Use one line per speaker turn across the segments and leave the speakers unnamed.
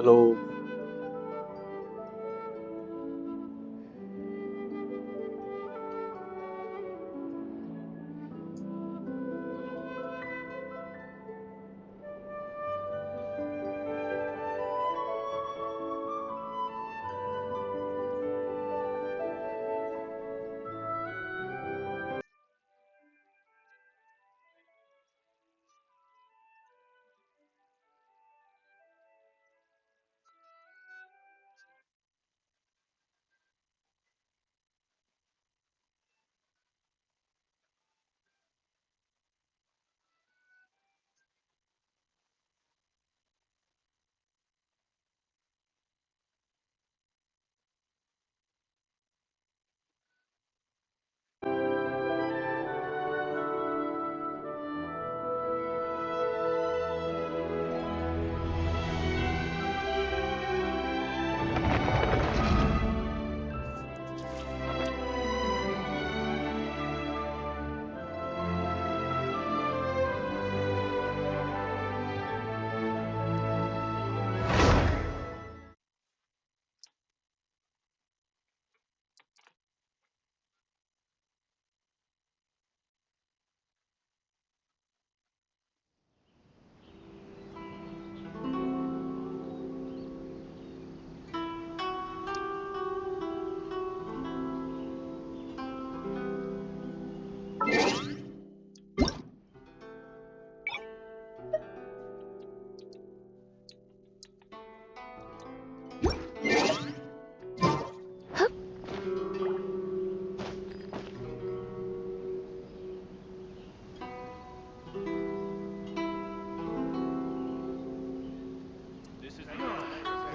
Hello.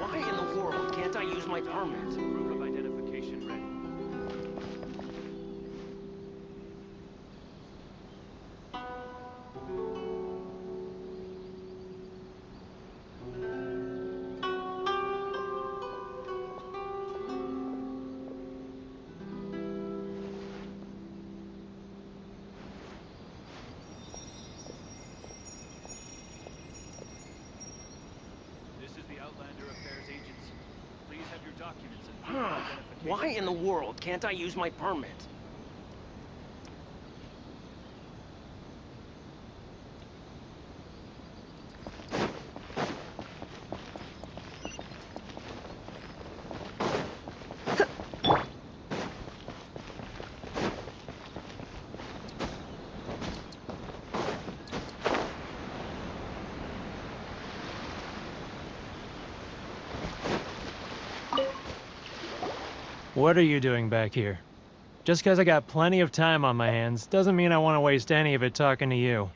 Why in the world can't I use my permit? Proof of identification ready. This is the Outlander Affairs Agency. Please have your documents and proof of identification. Why in the world can't I use my permit?
What are you doing back here? Just because I got plenty of time on my hands doesn't mean I want to waste any of it talking to you.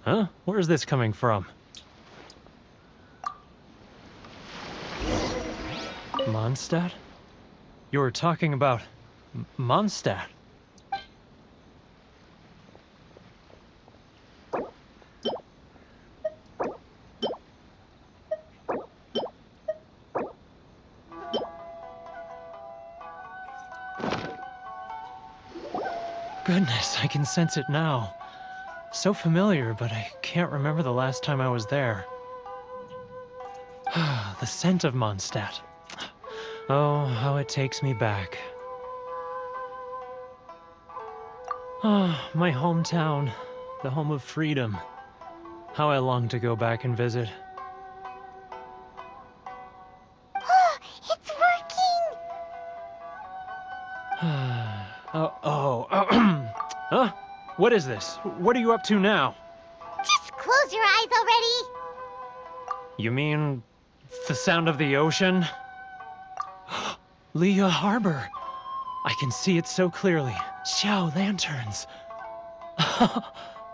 Huh? Where's this coming from? Mondstadt? You were talking about Mondstadt. Goodness, I can sense it now. So familiar, but I can't remember the last time I was there. The scent of Mondstadt. Oh, how it takes me back. Ah, my hometown, the home of freedom. How I long to go back and visit.
It's working!
Huh? What is this? What are you up to now?
Just close your eyes already!
You mean the sound of the ocean? Leah Harbor. I can see it so clearly. Xiao lanterns.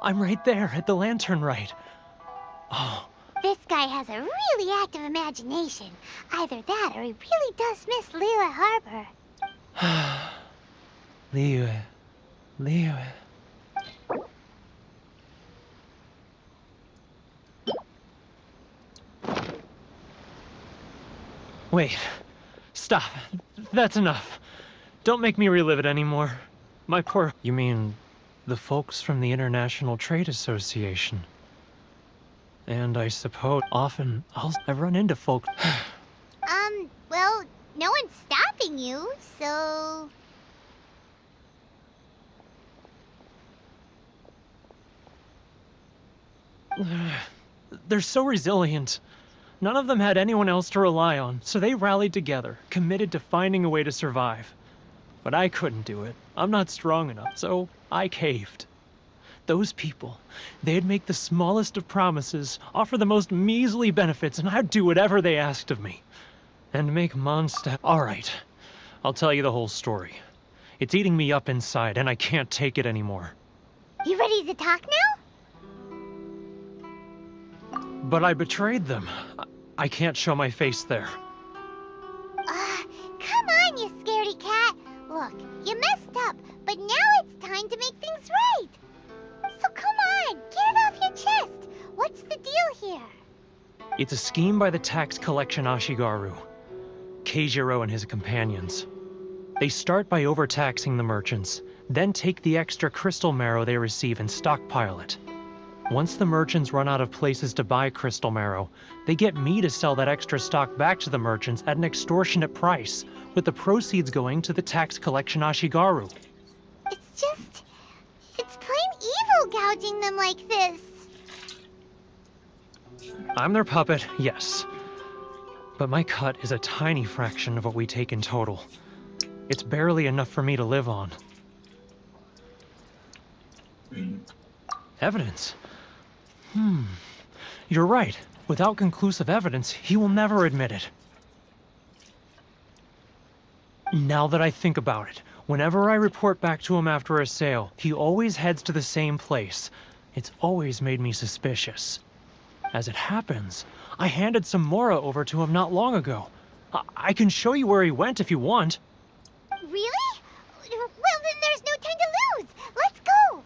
I'm right there at the lantern right. Oh,
This guy has a really active imagination. Either that or he really does miss Liyue Harbor.
Liyue. Wait. Stop. That's enough. Don't make me relive it anymore. My poor... You mean the folks from the International Trade Association? And I suppose often I've run into folk.
Well, no one's stopping you, so...
They're so resilient. None of them had anyone else to rely on, so they rallied together, committed to finding a way to survive. But I couldn't do it. I'm not strong enough, so I caved. Those people, they'd make the smallest of promises, offer the most measly benefits, and I'd do whatever they asked of me. And make monster. All right, I'll tell you the whole story. It's eating me up inside, and I can't take it anymore.
You ready to talk now?
But I betrayed them. I can't show my face there.
Come on, you scaredy cat. Look, you messed up, but now it's time to make things right. So come on, get it off your chest. What's the deal here?
It's a scheme by the tax collection Ashigaru, Keijiro and his companions. They start by overtaxing the merchants, then take the extra crystal marrow they receive and stockpile it. Once the merchants run out of places to buy crystal marrow, they get me to sell that extra stock back to the merchants at an extortionate price, with the proceeds going to the tax collection Ashigaru.
It's plain evil gouging them like this.
I'm their puppet, yes. But my cut is a tiny fraction of what we take in total. It's barely enough for me to live on. Evidence? You're right. Without conclusive evidence, he will never admit it. Now that I think about it, whenever I report back to him after a sale, he always heads to the same place. It's always made me suspicious. As it happens, I handed some Mora over to him not long ago. I can show you where he went if you want.
Really? Well, then there's no time to lose. Let's go.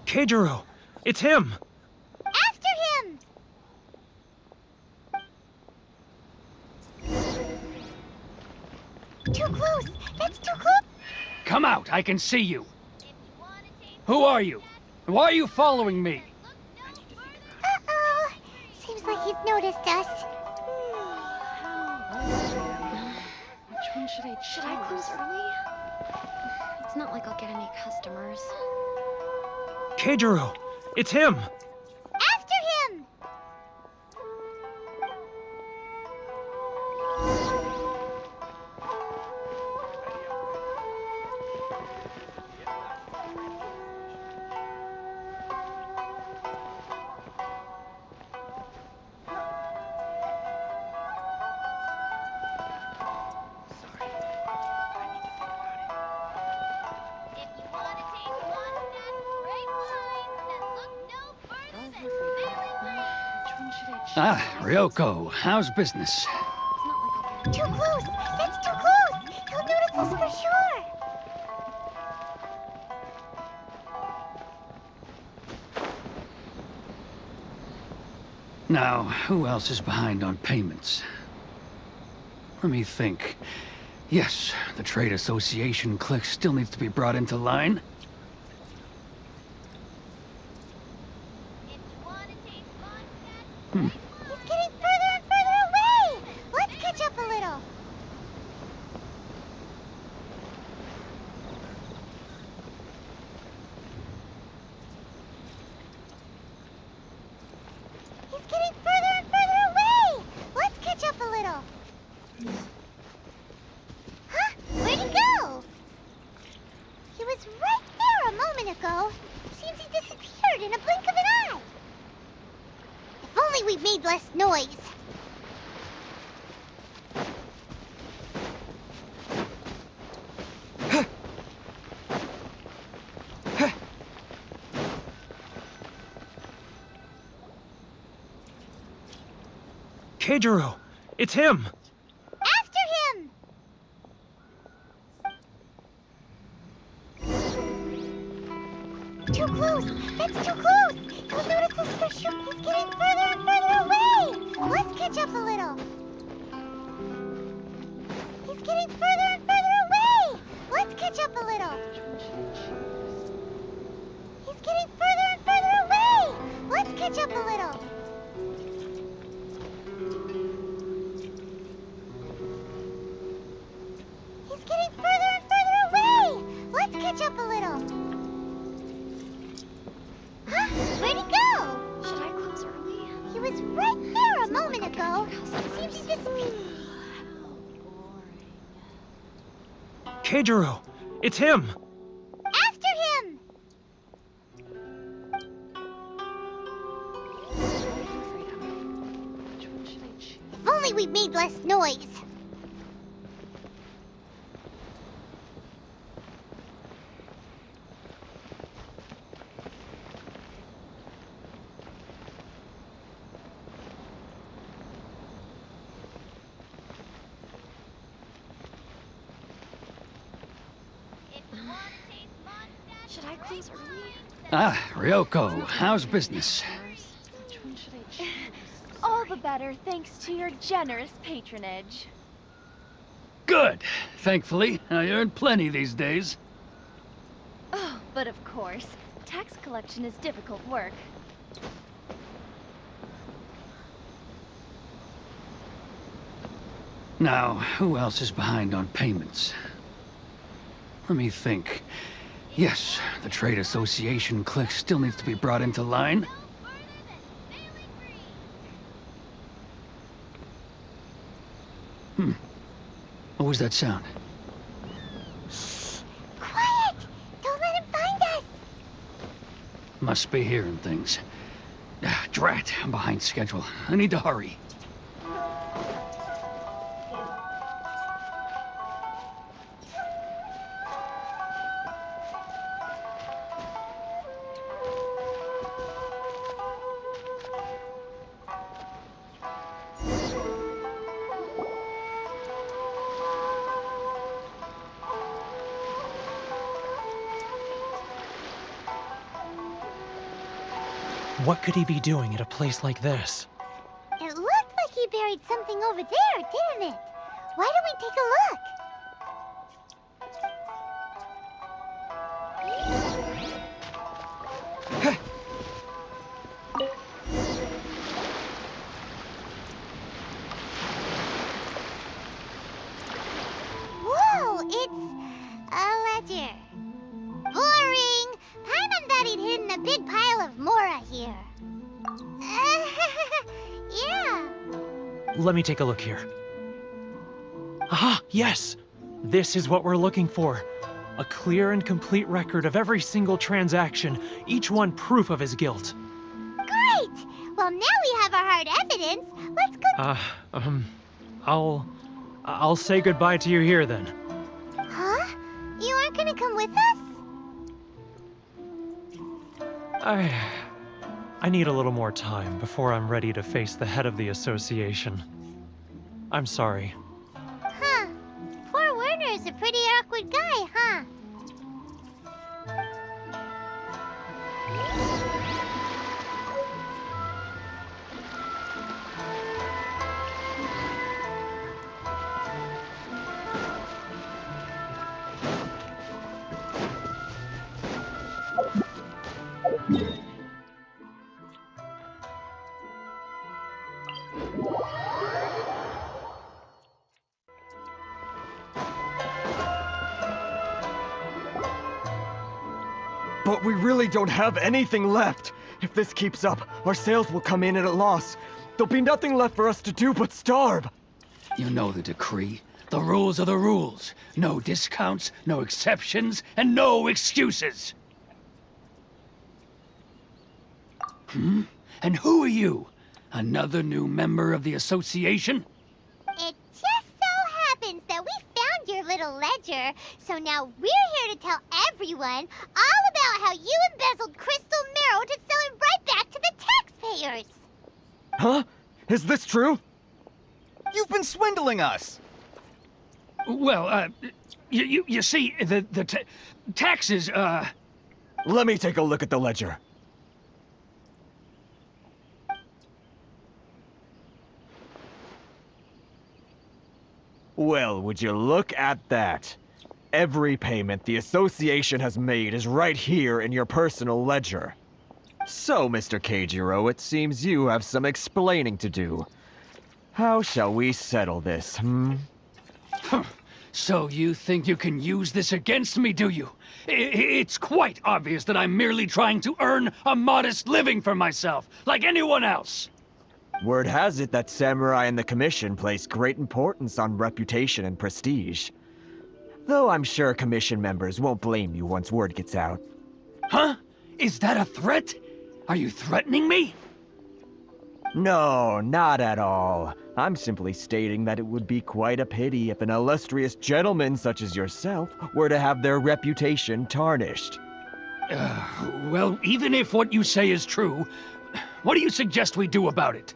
Keijiro! It's him!
After him! Too close! That's too close!
Come out, I can see you. Who are you? Why are you following me?
Uh-oh. Seems like he's noticed us.
Which one should I choose? Should I close early? It's not like I'll get any customers.
Keijiro! It's him!
After him!
Ah, Ryoko, how's business?
It's not like I'll get
Too close! That's too close! He'll notice us for sure!
Now, who else is behind on payments? Let me think. Yes, the Trade Association clique still needs to be brought into line.
He's getting further and further away! Let's catch up a little. He's getting further and further away! Let's catch up a little. Huh? Where'd he go? He was right there a moment ago. Seems he disappeared in a blink of an eye. If only we made less noise.
Keijiro! It's him!
After him! close! That's too close! You'll notice the special. He's getting further and further away! Let's catch up a little. He's getting further and further away! Let's catch up a little. He's getting further and further away! Let's catch up a little. He's getting further and further away! Let's catch up a little. Huh? Where'd he go?
Should I close early?
He was right there a moment ago. Seems he disappeared.
Keijiro! It's him!
After him!
Which one should I choose?
If only we made less noise.
Should I close early?
Ah, Ryoko, how's business?
Which one should I choose?
All the better thanks to your generous patronage.
Good. Thankfully, I earn plenty these days.
Oh, but of course, tax collection is difficult work.
Now, who else is behind on payments? Let me think. Yes, the Trade Association clique still needs to be brought into line. What was that sound?
Quiet! Don't let him find us!
Must be hearing things. Ah, drat, I'm behind schedule. I need to hurry.
What could he be doing at a place like this?
It looked like he buried something over there, didn't it? Why don't we take a look? Whoa, it's a ledger. Boring. Paimon thought he'd hidden a big pile of Mora here. Yeah.
Let me take a look here. Aha, yes! This is what we're looking for. A clear and complete record of every single transaction, each one proof of his guilt.
Great! Well, now we have our hard evidence. Let's go.
I'll say goodbye to you here then.
Huh? You aren't gonna come with us?
I need a little more time before I'm ready to face the head of the association. I'm sorry.
Huh. Poor Werner's a pretty awkward guy, huh?
But we really don't have anything left. If this keeps up, our sales will come in at a loss. There'll be nothing left for us to do but starve.
You know the decree. The rules are the rules. No discounts, no exceptions, and no excuses. And who are you? Another new member of the association?
It just so happens that we found your little ledger, so now we're here to tell everyone all about how you embezzled crystal marrow to sell it right back to the taxpayers.
Huh? Is this true?
You've been swindling us!
Well, you see, the taxes,
Let me take a look at the ledger. Well, would you look at that? Every payment the association has made is right here in your personal ledger. So, Mr. Keijiro, it seems you have some explaining to do. How shall we settle this,
So you think you can use this against me, do you? It's quite obvious that I'm merely trying to earn a modest living for myself, like anyone else.
Word has it that samurai and the commission place great importance on reputation and prestige. Though I'm sure commission members won't blame you once word gets out.
Huh? Is that a threat? Are you threatening me?
No, not at all. I'm simply stating that it would be quite a pity if an illustrious gentleman such as yourself were to have their reputation tarnished.
Well, even if what you say is true, what do you suggest we do about it?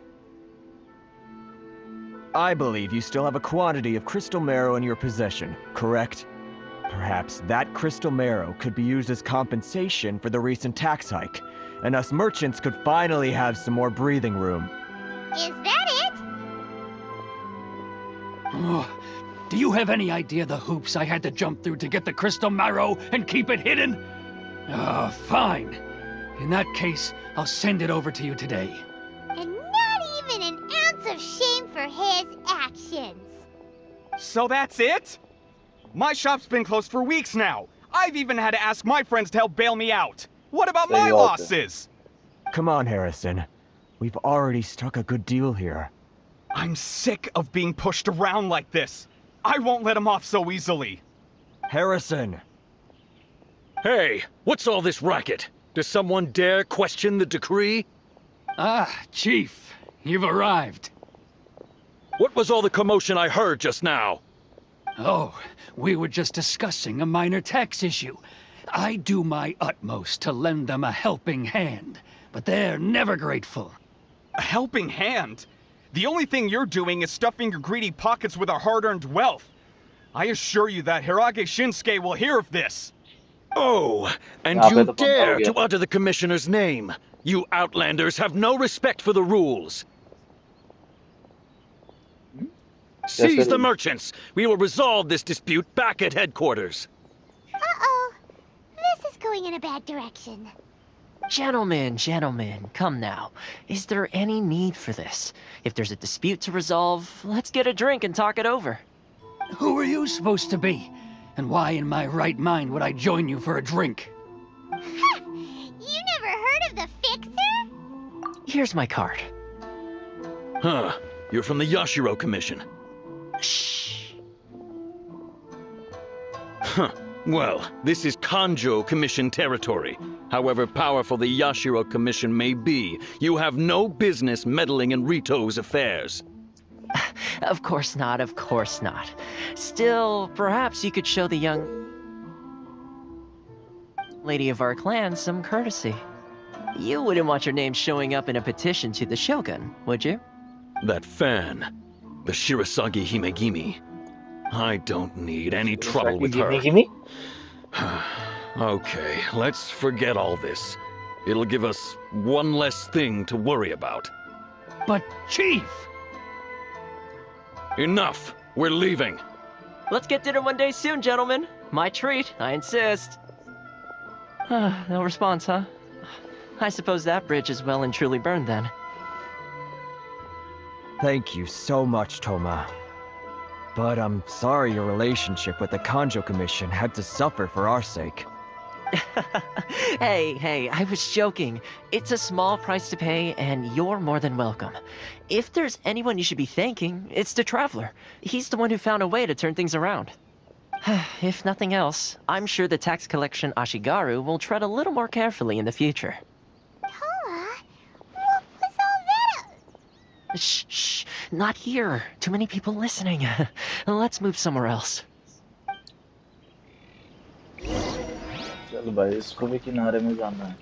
I believe you still have a quantity of crystal marrow in your possession, correct? Perhaps that crystal marrow could be used as compensation for the recent tax hike, and us merchants could finally have some more breathing room.
Is that it?
Oh, do you have any idea the hoops I had to jump through to get the crystal marrow and keep it hidden? Fine. In that case, I'll send it over to you today.
And not even an ounce of shame for his actions.
So that's it? My shop's been closed for weeks now. I've even had to ask my friends to help bail me out. What about my losses?
Come on, Harrison. We've already struck a good deal here.
I'm sick of being pushed around like this. I won't let him off so easily.
Harrison!
Hey, what's all this racket? Does someone dare question the decree?
Ah, Chief, you've arrived.
What was all the commotion I heard just now?
Oh, we were just discussing a minor tax issue. I do my utmost to lend them a helping hand, but they're never grateful.
A helping hand? The only thing you're doing is stuffing your greedy pockets with our hard-earned wealth. I assure you that Hirage Shinsuke will hear of this.
Oh, and you dare to utter the commissioner's name. You outlanders have no respect for the rules. Seize the merchants. We will resolve this dispute back at headquarters.
Uh-oh. This is going in a bad direction.
Gentlemen, come now. Is there any need for this? If there's a dispute to resolve, let's get a drink and talk it over.
Who are you supposed to be? And why in my right mind would I join you for a drink?
Ha! You never heard of the Fixer?
Here's my card.
Huh. You're from the Yashiro Commission.
Shh.
Huh. Well, this is Kanjo Commission territory. However powerful the Yashiro Commission may be, you have no business meddling in Rito's affairs.
Of course not, of course not. Still, perhaps you could show the young lady of our clan some courtesy. You wouldn't want your name showing up in a petition to the Shogun, would you?
That fan, the Shirasagi Himegimi. I don't need any trouble with her. Okay, let's forget all this. It'll give us one less thing to worry about.
But, Chief!
Enough! We're leaving.
Let's get dinner one day soon, gentlemen. My treat, I insist. No response, huh? I suppose that bridge is well and truly burned then.
Thank you so much, Toma. But I'm sorry your relationship with the Kanjo Commission had to suffer for our sake.
Hey, I was joking. It's a small price to pay, and you're more than welcome. If there's anyone you should be thanking, it's the Traveler. He's the one who found a way to turn things around. If nothing else, I'm sure the tax collection Ashigaru will tread a little more carefully in the future.
Toma? What was all that?
Shh, not here. Too many people listening. Let's move somewhere else.
चलो भाई इसको भी किनारे में जाना है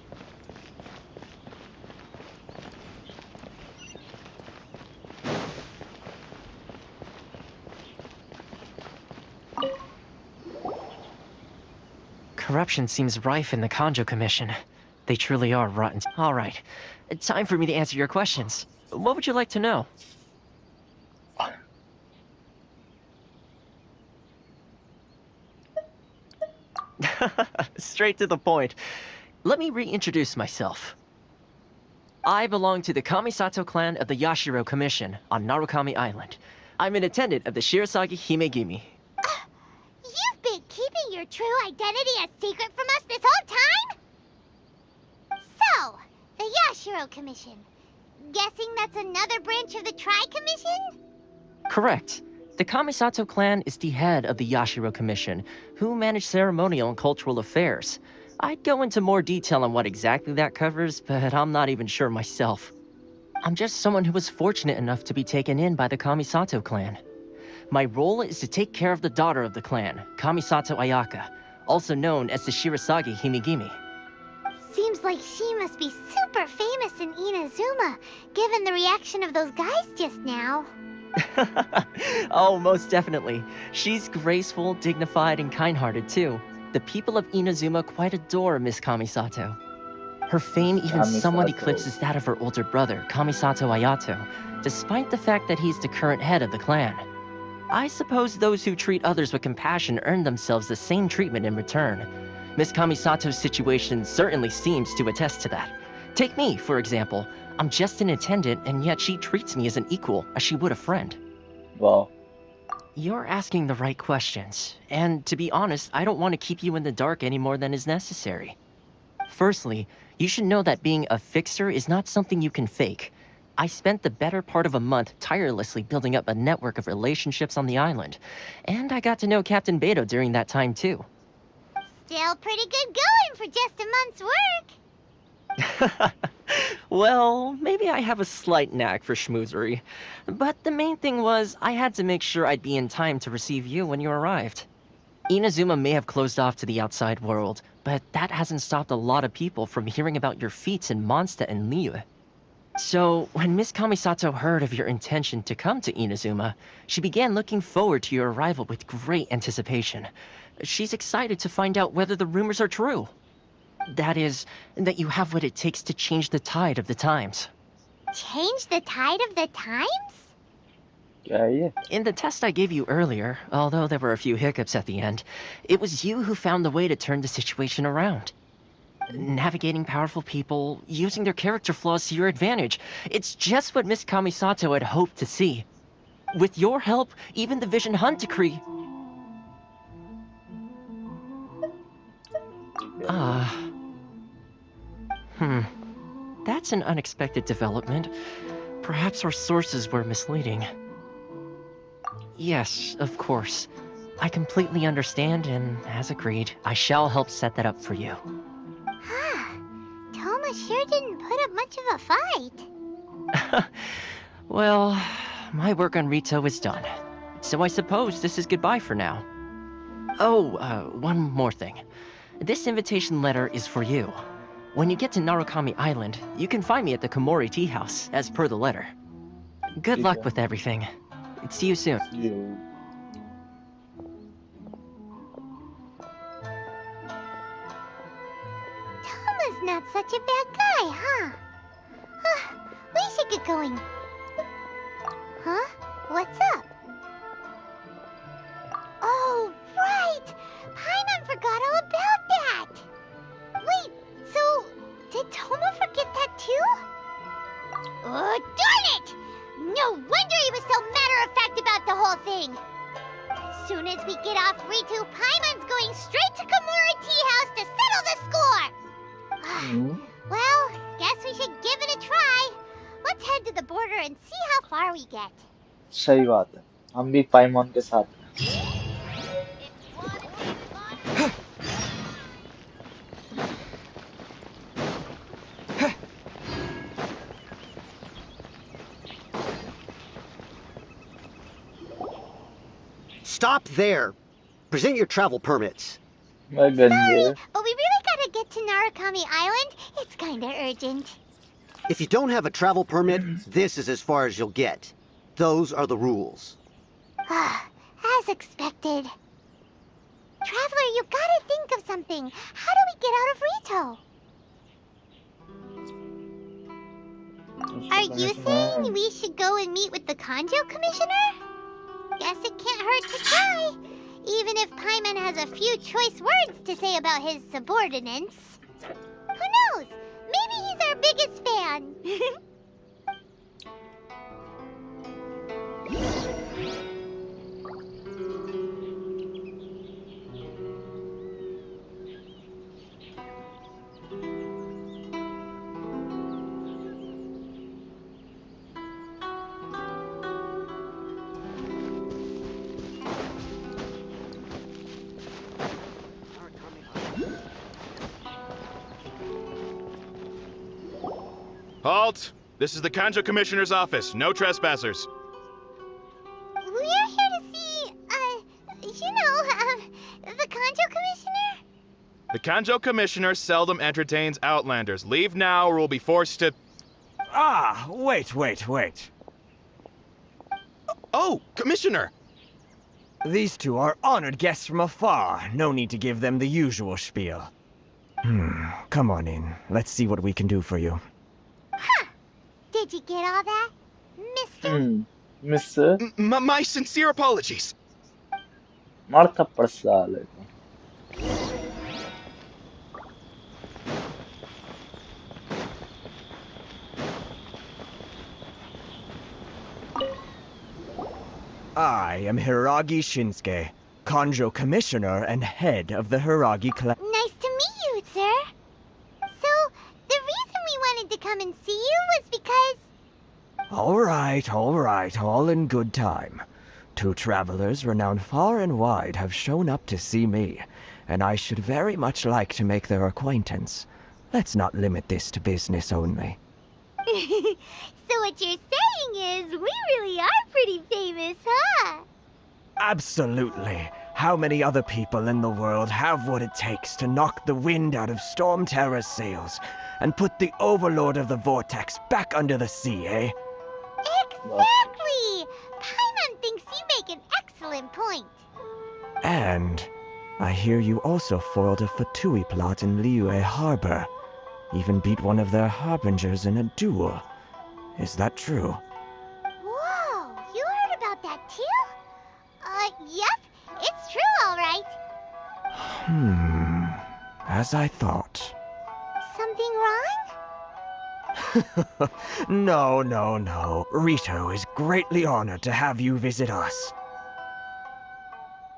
Corruption seems rife in the Kanjo Commission. They truly are rotten. All right, time for me to answer your questions. What would you like to know? Straight to the point. Let me reintroduce myself. I belong to the Kamisato clan of the Yashiro Commission on Narukami Island. I'm an attendant of the Shirasagi Himegimi.
You've been keeping your true identity a secret from us this whole time? So, the Yashiro Commission. Guessing that's another branch of the Tri-Commission?
Correct. The Kamisato clan is the head of the Yashiro Commission, who manage ceremonial and cultural affairs. I'd go into more detail on what exactly that covers, but I'm not even sure myself. I'm just someone who was fortunate enough to be taken in by the Kamisato clan. My role is to take care of the daughter of the clan, Kamisato Ayaka, also known as the Shirasagi Himegimi.
Seems like she must be super famous in Inazuma, given the reaction of those guys just now.
Oh, most definitely. She's graceful, dignified, and kind-hearted too. The people of Inazuma quite adore Miss Kamisato. Her fame even somewhat eclipses that of her older brother, Kamisato Ayato, despite the fact that he's the current head of the clan. I suppose those who treat others with compassion earn themselves the same treatment in return. Miss Kamisato's situation certainly seems to attest to that. Take me, for example. I'm just an attendant, and yet she treats me as an equal, as she would a friend.
Wow.
You're asking the right questions, and to be honest, I don't want to keep you in the dark any more than is necessary. Firstly, you should know that being a fixer is not something you can fake. I spent the better part of a month tirelessly building up a network of relationships on the island, and I got to know Captain Beto during that time too.
Still pretty good going for just a month's work.
Well, maybe I have a slight knack for schmoozery, but the main thing was I had to make sure I'd be in time to receive you when you arrived. Inazuma may have closed off to the outside world, but that hasn't stopped a lot of people from hearing about your feats in Mondstadt and Liyue. So, when Miss Kamisato heard of your intention to come to Inazuma, she began looking forward to your arrival with great anticipation. She's excited to find out whether the rumors are true. That is, that you have what it takes to change the tide of the times.
Change the tide of the times?
Yeah.
In the test I gave you earlier, although there were a few hiccups at the end, it was you who found the way to turn the situation around. Navigating powerful people, using their character flaws to your advantage. It's just what Miss Kamisato had hoped to see. With your help, even the Vision Hunt decree... That's an unexpected development. Perhaps our sources were misleading. Yes, of course. I completely understand, and as agreed, I shall help set that up for you.
Toma sure didn't put up much of a fight.
Well, my work on Rito is done. So I suppose this is goodbye for now. Oh, one more thing. This invitation letter is for you. When you get to Narukami Island, you can find me at the Komori Tea House, as per the letter. Good luck with everything. See you soon.
Toma's not such a bad guy, huh? We should get going. Huh? What's up? Oh, right! Paimon forgot all about that! Wait, so did Toma forget that too? Oh, darn it! No wonder he was so matter-of-fact about the whole thing! As soon as we get off Ritu, Paimon's going straight to Komori Tea House to settle the score! Well, guess we should give it a try. Let's head to the border and see how far we get.
सही बात है, हम भी पाइमॉन के साथ हैं.
Stop there. Present your travel permits.
My goodness.
But we really gotta get to Narukami Island. It's kinda urgent.
If you don't have a travel permit, this is as far as you'll get. Those are the rules.
As expected. Traveler, you gotta think of something. How do we get out of Rito? Are you saying we should go and meet with the Kanjo Commissioner? Guess it can't hurt to try. Even if Paimon has a few choice words to say about his subordinates. Who knows? Maybe he's our biggest fan.
Halt! This is the Kanjo Commissioner's office. No trespassers.
We are here to see, the Kanjo Commissioner?
The Kanjo Commissioner seldom entertains Outlanders. Leave now or we'll be forced to...
Ah, wait.
Oh, Commissioner!
These two are honored guests from afar. No need to give them the usual spiel. Come on in. Let's see what we can do for you.
Huh. Did you get all that, Mr.?
Mister?
My sincere apologies.
Marta Parsale.
I am Hiragi Shinsuke, Kanjo Commissioner and head of the Hiragi clan.
Nice to meet you, sir. So, the reason we wanted to come and see you was because...
All right, all in good time. Two travelers renowned far and wide have shown up to see me, and I should very much like to make their acquaintance. Let's not limit this to business only.
So what you're saying is, we really are pretty famous, huh?
Absolutely. How many other people in the world have what it takes to knock the wind out of Storm Terror's sails and put the Overlord of the Vortex back under the sea, eh?
Exactly! Paimon thinks you make an excellent point.
And I hear you also foiled a Fatui plot in Liyue Harbor. Even beat one of their harbingers in a duel. Is that true?
Whoa, you heard about that too? Yep, it's true, all right.
As I thought.
Something wrong?
No. Rito is greatly honored to have you visit us.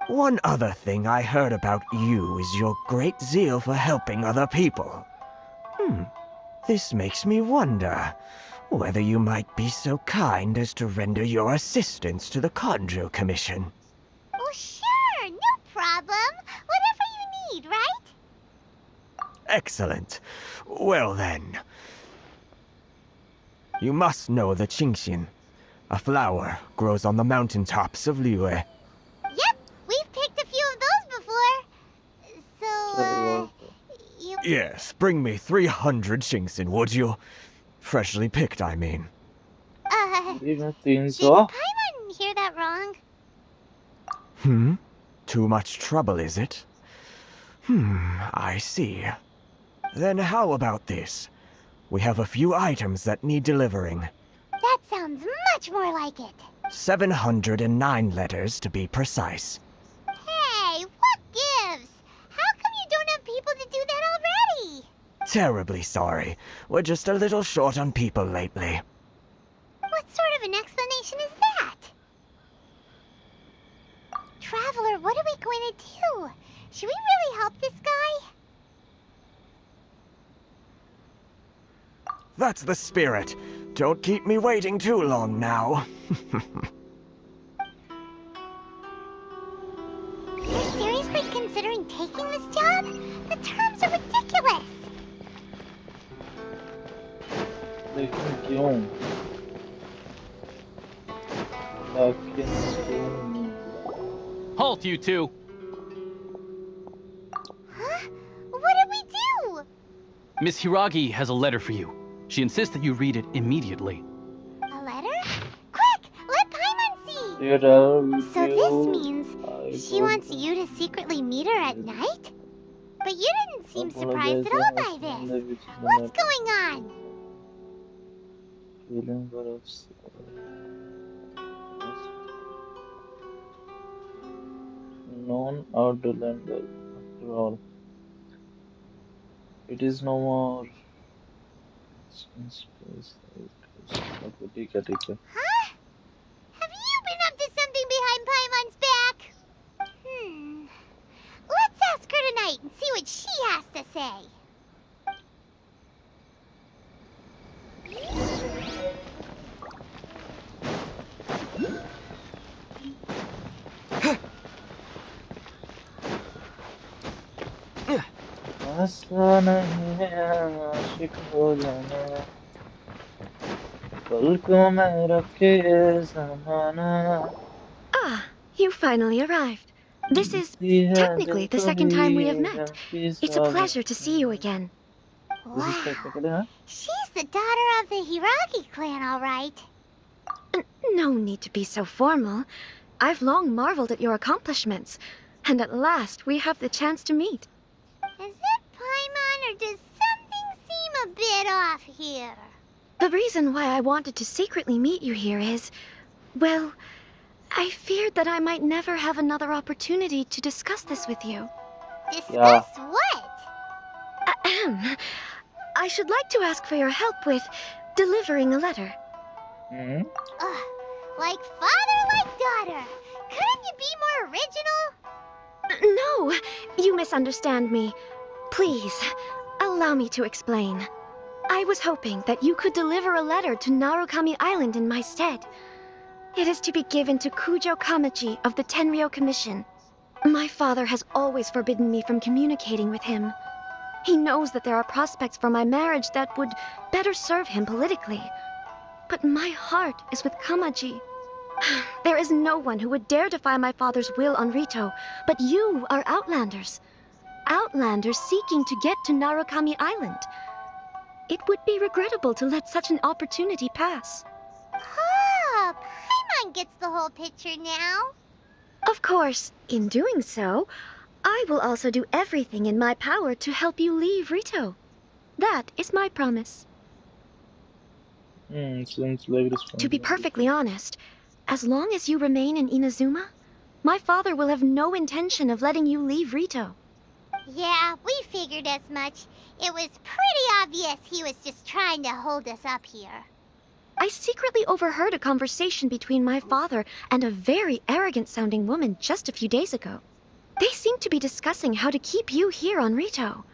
One other thing I heard about you is your great zeal for helping other people. This makes me wonder whether you might be so kind as to render your assistance to the Kanjo Commission.
Oh, sure, no problem. Whatever you need, right?
Excellent. Well then. You must know the Qingshin. A flower grows on the mountaintops of Liyue.
Yep, we've picked a few of those before. So, you...
Yes, bring me 300 Qingshin, would you? Freshly picked, I mean.
Did
Paimon hear that wrong?
Too much trouble, is it? I see. Then how about this? We have a few items that need delivering.
That sounds much more like it.
709 letters, to be precise.
Hey, what gives? How come you don't have people to do that already?
Terribly sorry. We're just a little short on people lately.
What sort of an explanation is that? Traveler, what are we going to do? Should we really help this guy?
That's the spirit. Don't keep me waiting too long now.
You're seriously considering taking this job? The terms are ridiculous.
Halt, you two!
Huh? What did we do?
Miss Hiragi has a letter for you. She insists that you read it immediately.
A letter? Quick! Let Paimon see! So this means she wants you to secretly meet her at night? But you didn't seem surprised at all by this. What's going on?
Non-outlander after all. It is no more in space. Okay, ठीक है.
Huh? Have you been up to something behind Paimon's back? Let's ask her tonight and see what she has to say.
आसान है आशिक हो जाना पलकों में रखे ज़माना.
Ah, you finally arrived. This is technically the second time we have met. It's a pleasure to see you again.
Wow. She's the daughter of the Hiragi clan, all right.
No need to be so formal. I've long marveled at your accomplishments, and at last we have the chance to meet.
Is it Paimon, or does something seem a bit off here?
The reason why I wanted to secretly meet you here is, well, I feared that I might never have another opportunity to discuss this with you.
Discuss what?
Ahem. I should like to ask for your help with delivering a letter.
Like father, like daughter. Couldn't you be more original?
No, you misunderstand me. Please, allow me to explain. I was hoping that you could deliver a letter to Narukami Island in my stead. It is to be given to Kujo Kamachi of the Tenryou Commission. My father has always forbidden me from communicating with him. He knows that there are prospects for my marriage that would better serve him politically. But my heart is with Kamaji. There is no one who would dare defy my father's will on Rito, but you are Outlanders. Outlanders seeking to get to Narukami Island. It would be regrettable to let such an opportunity pass.
Oh, Paimon gets the whole picture now.
Of course, in doing so, I will also do everything in my power to help you leave Rito. That is my promise.
Seems like
To be perfectly honest, as long as you remain in Inazuma, my father will have no intention of letting you leave Rito.
Yeah, we figured as much. It was pretty obvious he was just trying to hold us up here.
I secretly overheard a conversation between my father and a very arrogant-sounding woman just a few days ago. They seemed to be discussing how to keep you here on Rito.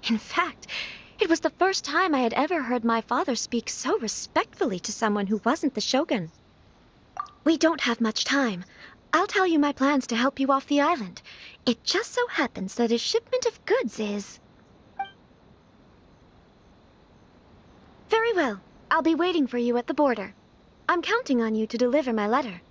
In fact, it was the first time I had ever heard my father speak so respectfully to someone who wasn't the Shogun. We don't have much time. I'll tell you my plans to help you off the island. It just so happens that a shipment of goods is... Very well. I'll be waiting for you at the border. I'm counting on you to deliver my letter.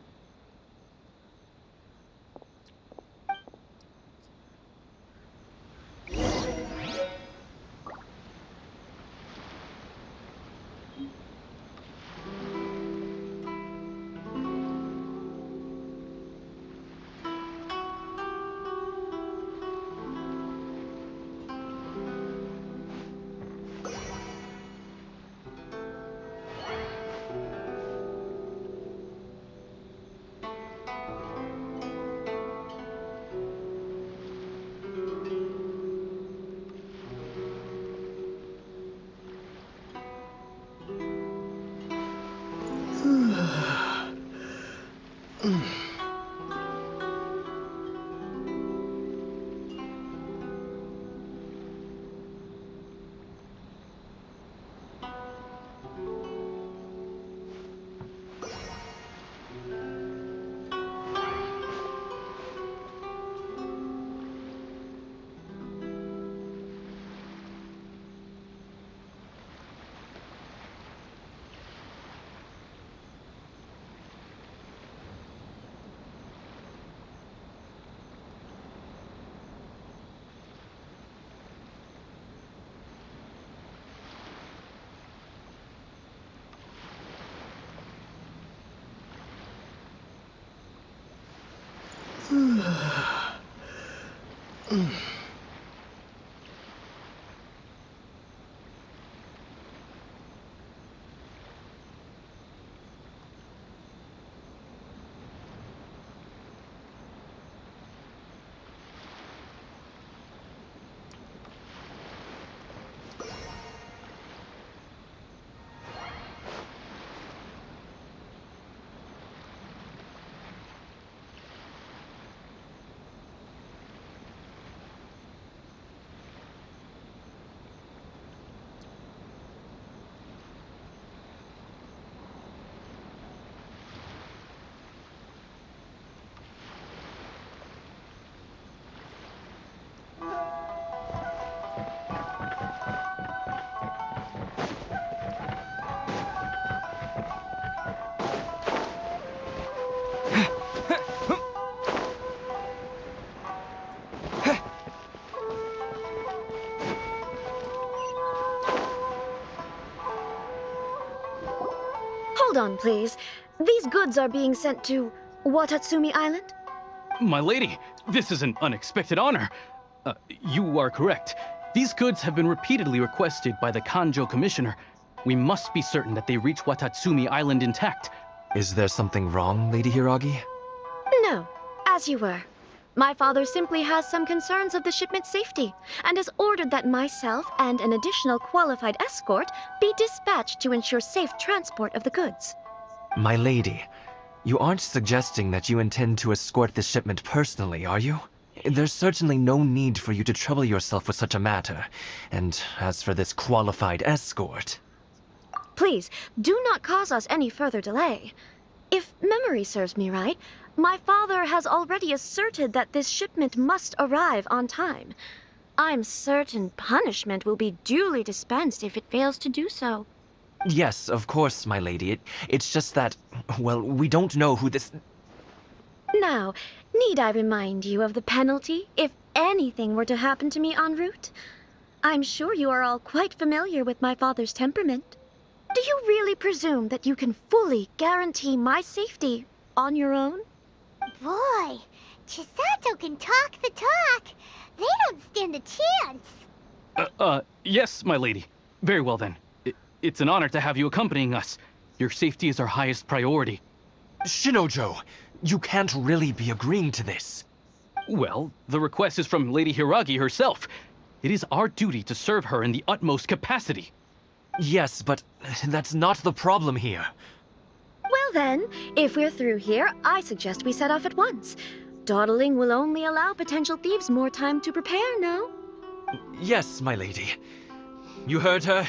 Hold on, please. These goods are being sent to Watatsumi Island?
My lady, this is an unexpected honor. You are correct. These goods have been repeatedly requested by the Kanjo Commissioner. We must be certain that they reach Watatsumi Island intact.
Is there something wrong, Lady Hiragi?
No, as you were. My father simply has some concerns of the shipment's safety, and has ordered that myself and an additional qualified escort be dispatched to ensure safe transport of the goods.
My lady, you aren't suggesting that you intend to escort this shipment personally, are you? There's certainly no need for you to trouble yourself with such a matter. And as for this qualified escort...
Please, do not cause us any further delay. If memory serves me right, my father has already asserted that this shipment must arrive on time. I'm certain punishment will be duly dispensed if it fails to do so.
Yes, of course, my lady. It's just that, well, we don't know who this...
Now, need I remind you of the penalty if anything were to happen to me en route? I'm sure you are all quite familiar with my father's temperament. Do you really presume that you can fully guarantee my safety on your own?
Boy, Chisato can talk the talk. They don't stand a chance.
Yes, my lady. Very well then. It's an honor to have you accompanying us. Your safety is our highest priority.
Shinojo, you can't really be agreeing to this.
Well, the request is from Lady Hiragi herself. It is our duty to serve her in the utmost capacity.
Yes, but that's not the problem here.
Well then, if we're through here, I suggest we set off at once. Dawdling will only allow potential thieves more time to prepare, no?
Yes, my lady. You heard her.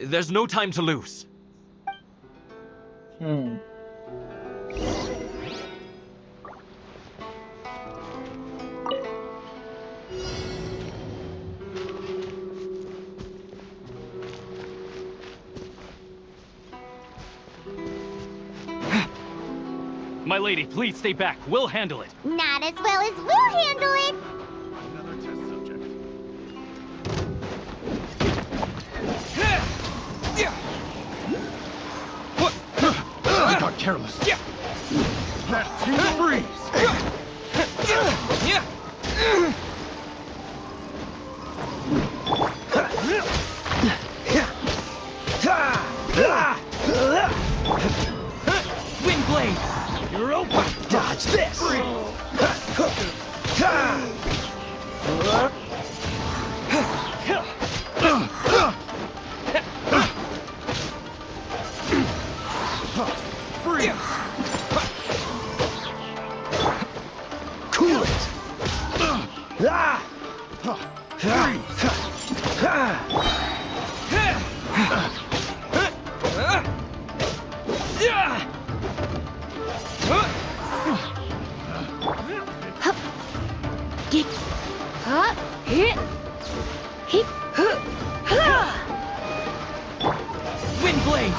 There's no time to lose.
My lady, please stay back. We'll handle it.
Not as well as we'll handle it.
Another test subject.
What? I got careless. That team freeze.
Wind blade.
You're open.
Dodge this.
Freeze. Cool it.
Get up, hit, hit,
Wind blade.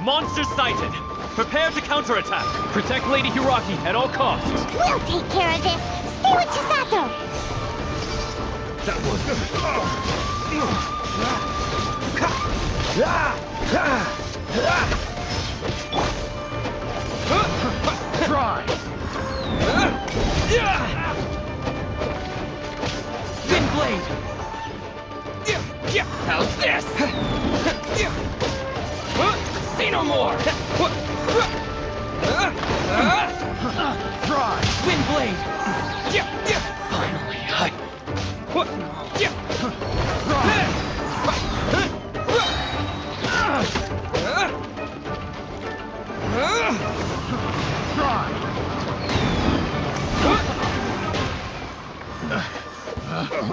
Monster sighted!
Prepare to counterattack.
Protect Lady Hiraki at all costs.
We'll take care of this. Stay with Chisato.
That was...
Try!
Wind Blade!
How's this? Say no more!
Try!
Wind Blade!
Finally,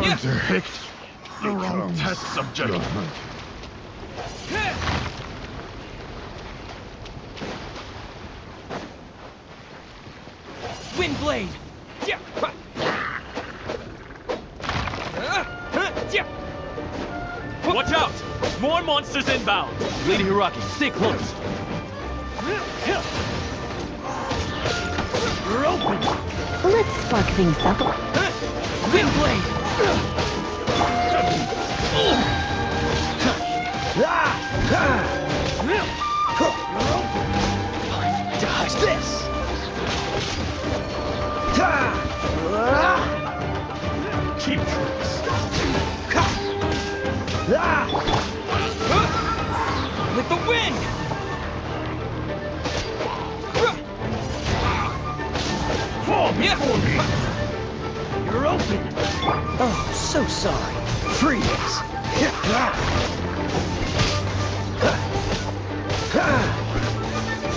Hunter picked the wrong test subject.
Wind Blade! Watch out! More monsters inbound!
Lady Hiraki, stay close.
You're open!
Let's spark things up.
Wind Blade!
Dodge this!
Keep tricks.
With the wind!
Fall before me.
You're open! Oh, so sorry.
Freeze.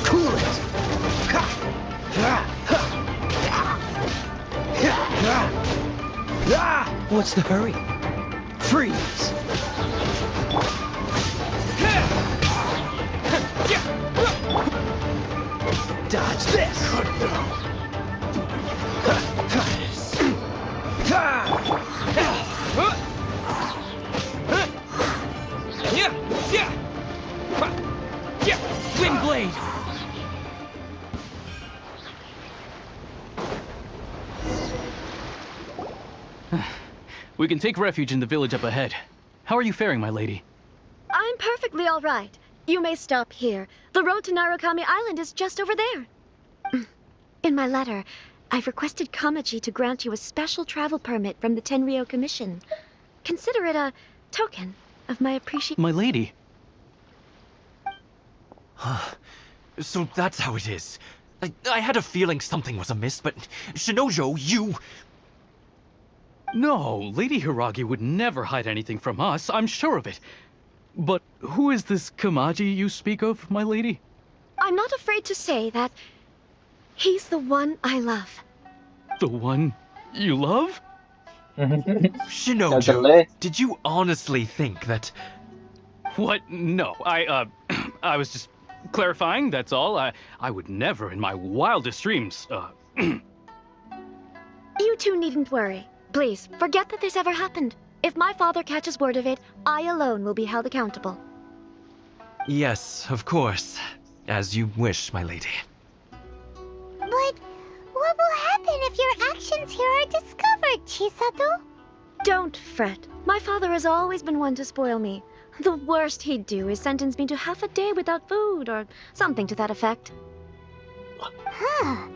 Cool it! What's the hurry?
Freeze.
Dodge this! Wind Blade!
We can take refuge in the village up ahead. How are you faring, my lady?
I'm perfectly all right. You may stop here. The road to Narukami Island is just over there. In my letter, I've requested Kamaji to grant you a special travel permit from the Tenryou Commission. Consider it a token of my appreciation.
My lady.
So that's how it is. I had a feeling something was amiss, but Shinojo, you...
No, Lady Hiragi would never hide anything from us, I'm sure of it. But who is this Kamaji you speak of, my lady?
I'm not afraid to say that he's the one I love.
The one you love?
Shinojo, did you honestly think that...
What? No, I was just clarifying, that's all. I would never in my wildest dreams,
You two needn't worry. Please, forget that this ever happened. If my father catches word of it, I alone will be held accountable.
Yes, of course. As you wish, my lady.
But what will happen if your actions here are discovered, Chisato?
Don't fret. My father has always been one to spoil me. The worst he'd do is sentence me to half a day without food, or something to that effect.
Huh.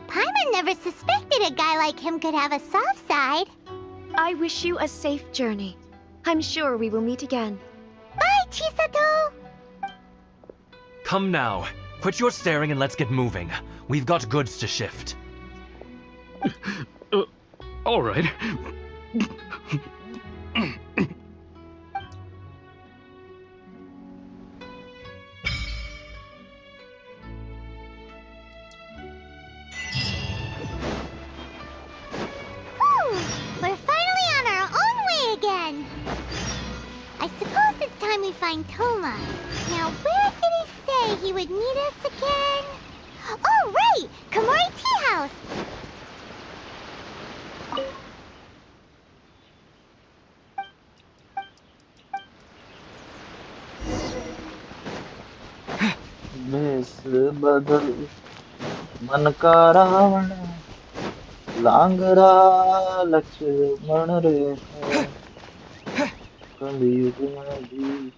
Paimon never suspected a guy like him could have a soft side.
I wish you a safe journey. I'm sure we will meet again.
Bye, Chisato!
Come now. Quit your staring and let's get moving. We've got goods to shift.
All right.
We're finally on our own way again. I suppose it's time we find Toma. Now, where did he say he would meet us again? Oh, right! Komori Tea House!
बदल मन का रावण लांगरा लक्ष्मण रेखा कलयुग में भी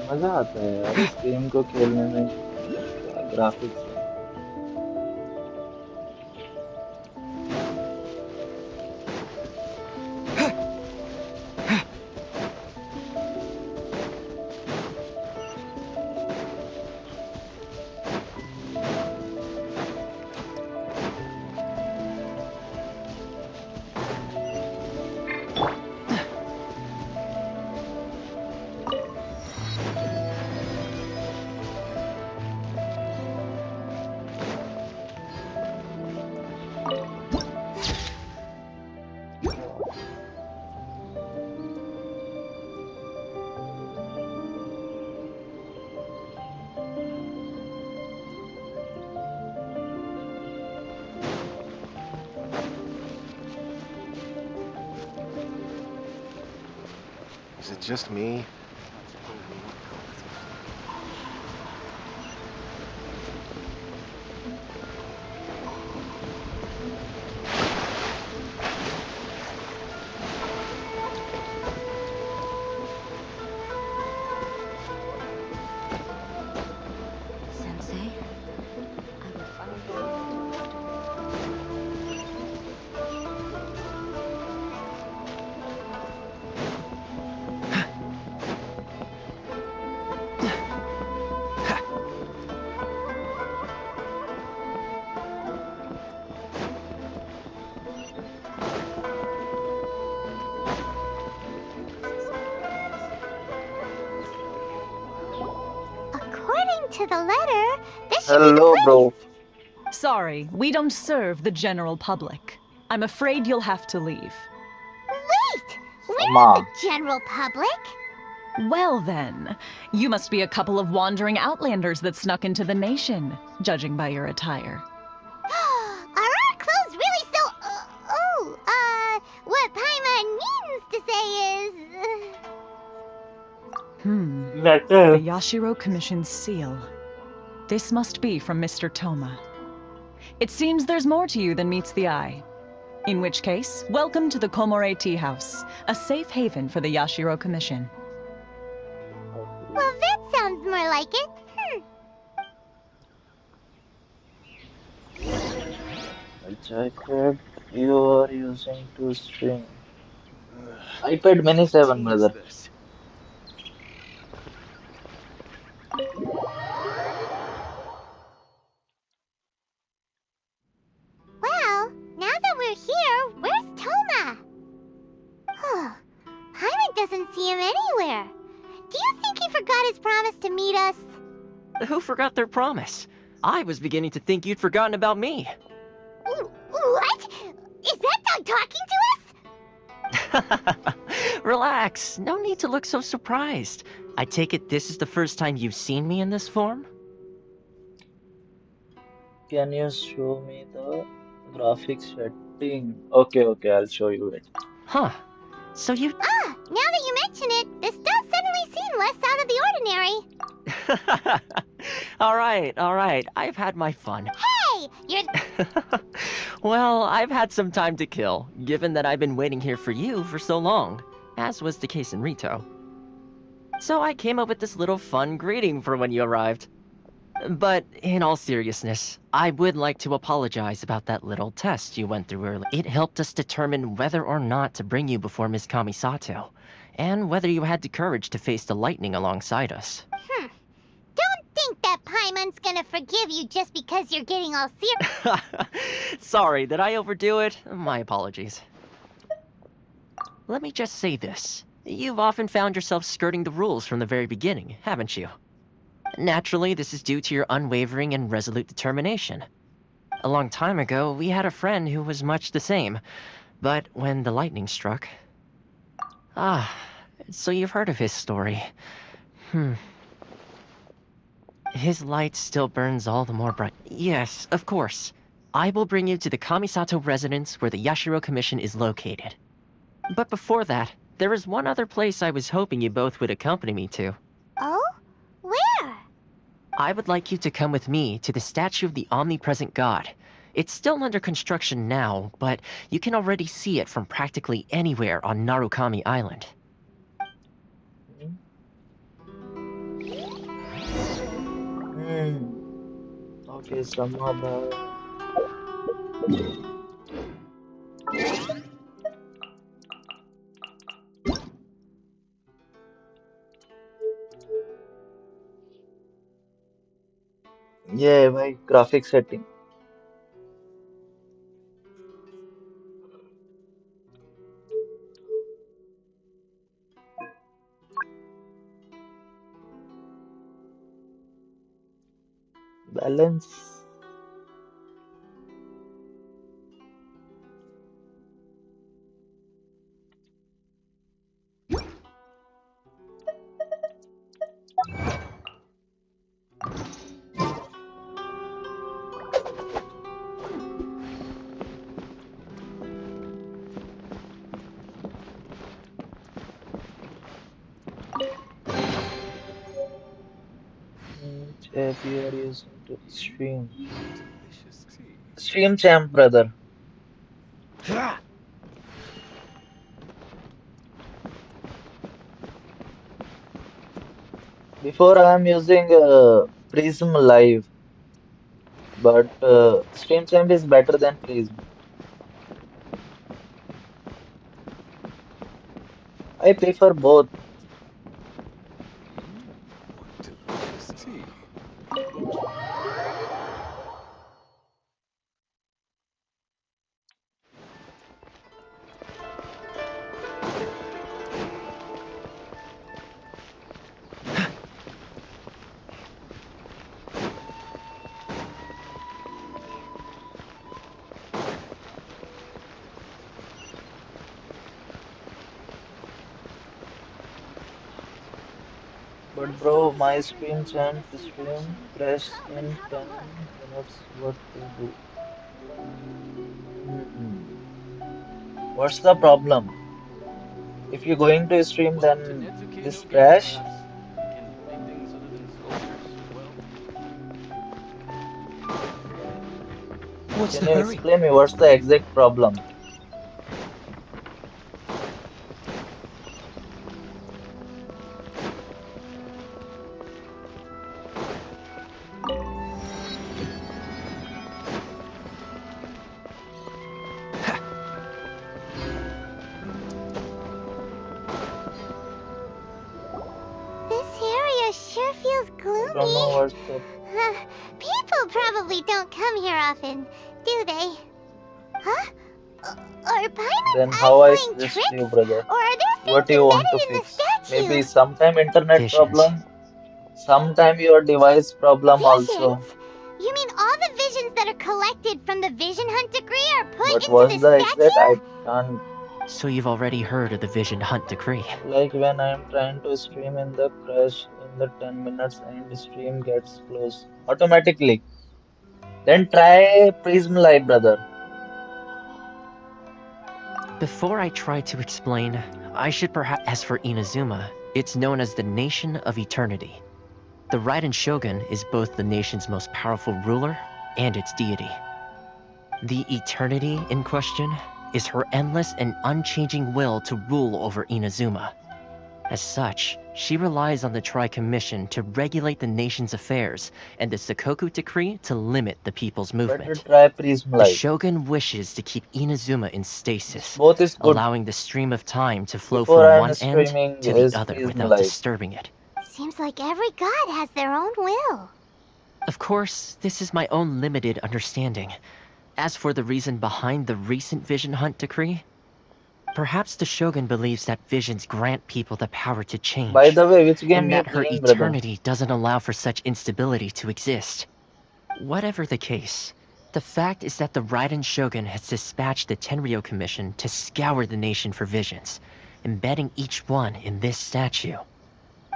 मजा आता है यार इस गेम को खेलने में। क्या ग्राफिक्स है।
Is it just me?
Sensei, I will find you.
According to the letter, this should be the
Hello,
place.
bro.
Sorry, we don't serve the general public. I'm afraid you'll have to leave.
Wait! We're
Ma.
not the general public.
Well then, you must be a couple of wandering outlanders that snuck into the nation, judging by your attire.
Are our clothes really so... what Paimon means to say is...
Letter.
The Yashiro Commission's seal. This must be from Mr. Toma. It seems there's more to you than meets the eye. In which case, welcome to the Komore Tea House, a safe haven for the Yashiro Commission.
Well, that sounds more like it.
A jacket you are using to stream. iPad Mini 7, brother.
Well, now that we're here, where's Toma? Paimon doesn't see him anywhere. Do you think he forgot his promise to meet us?
Who forgot their promise? I was beginning to think you'd forgotten about me.
What? Is that dog talking to us?
Relax. No need to look so surprised. I take it this is the first time you've seen me in this form?
Can you show me the graphics setting? Okay, I'll show you it.
Huh. So you...
Now that you mention it, this does suddenly seem less out of the ordinary.
Alright. I've had my fun.
Hey! You're...
Well, I've had some time to kill, given that I've been waiting here for you for so long, as was the case in Rito. So I came up with this little fun greeting for when you arrived. But in all seriousness, I would like to apologize about that little test you went through earlier. It helped us determine whether or not to bring you before Miss Kamisato, and whether you had the courage to face the lightning alongside us.
Don't think that Paimon's gonna forgive you just because you're getting all serious.
Sorry, did I overdo it? My apologies. Let me just say this. You've often found yourself skirting the rules from the very beginning, haven't you? Naturally, this is due to your unwavering and resolute determination. A long time ago, we had a friend who was much the same, but when the lightning struck... Ah, so you've heard of his story. His light still burns all the more bright. Yes, of course. I will bring you to the Kamisato residence where the Yashiro Commission is located. But before that, there is one other place I was hoping you both would accompany me to.
Oh? Where?
I would like you to come with me to the statue of the omnipresent god. It's still under construction now, but you can already see it from practically anywhere on Narukami Island.
Okay, somehow. Yeah, my graphic setting. Balance. Which app you are using to stream? Stream champ, brother. Before I am using Prism Live, but Stream Champ is better than Prism. I prefer both. But bro, my stream champ stream crash in 10 minutes. What to do? What's the problem? If you're going to stream, then this crash. Can you explain me what's the exact problem? I don't know what's the...
People probably don't come here often, do they? Huh? Are
Then how I suggest you, brother? What do you want to fix? Maybe sometime internet problem, sometime your device problem also.
You mean all the visions that are collected from the Vision Hunt decree are put
But
into
what's
this
the
statue?
exact? I can't.
So you've already heard of the Vision Hunt decree?
Like when I am trying to stream in the crash in the 10 minutes and the stream gets closed automatically. Then try Prism Live, brother.
Before I try to explain, I should perhaps... As for Inazuma, it's known as the Nation of Eternity. The Raiden Shogun is both the nation's most powerful ruler and its deity. The Eternity in question is her endless and unchanging will to rule over Inazuma. As such, she relies on the Tri-Commission to regulate the nation's affairs, and the Sakoku Decree to limit the people's movement.
Better try Prism
The
Live.
Shogun wishes to keep Inazuma in stasis,
Both is good.
allowing the stream of time to flow
Before
from
I'm
one end
streaming
to
is
the other
Prism
without
Live.
disturbing it.
Seems like every god has their own will.
Of course, this is my own limited understanding. As for the reason behind the recent Vision Hunt decree, Perhaps the Shogun believes that visions grant people the power to change,
By the way, which game
and
you
that her
playing, brother?
eternity doesn't allow for such instability to exist. Whatever the case, the fact is that the Raiden Shogun has dispatched the Tenryo Commission to scour the nation for visions, embedding each one in this statue.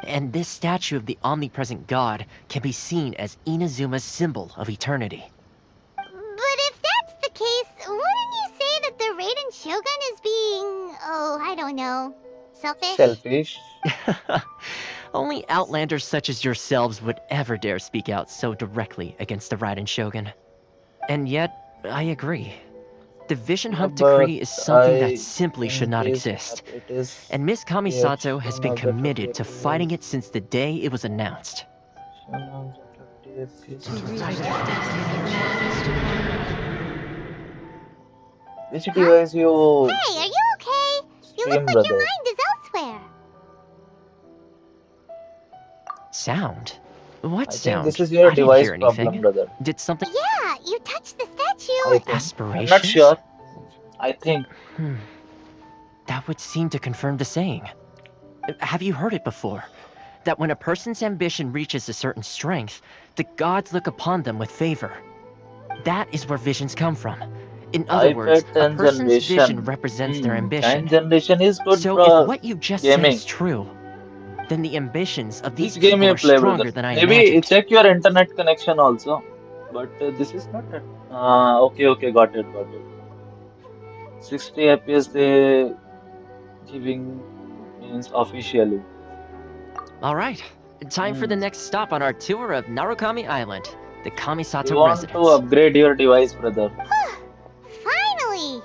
And this statue of the omnipresent god can be seen as Inazuma's symbol of eternity.
But if that's the case, wouldn't you say that the Raiden Shogun is being, oh, I don't know, selfish?
Selfish.
Only outlanders such as yourselves would ever dare speak out so directly against the Raiden Shogun. And yet, I agree. The Vision Hunt
But
decree is something that
I
simply should
think
not
this
exist.
it is
And Miss Kamisato has
reaction
been
of the
committed to
30
fighting it since the day it was announced.
Which device you
Hey, are you okay? You
stream,
look like your
brother?
mind is elsewhere.
Sound? What
I think
sound?
this is your
I didn't
device
hear
problem,
anything.
brother.
Did something...
Yeah, you touched the
I
statue.
think. I'm
Aspirations?
not sure. I think.
That would seem to confirm the saying. Have you heard it before? That when a person's ambition reaches a certain strength, the gods look upon them with favor. That is where visions come from. In other words,
iPad
a
10
person's
generation.
vision represents their ambition.
10 generation is good
So
for
if what you just said
gaming.
is true, then the ambitions of these
Which game
people
you
are
play,
stronger
brother?
than I
Maybe
imagined.
check your internet connection also. But this is not that. Okay, got it. 60 FPS they giving means officially.
Alright, time for the next stop on our tour of Narukami Island, the
You
Kamisato
want
residence.
to upgrade your device, brother?
Finally!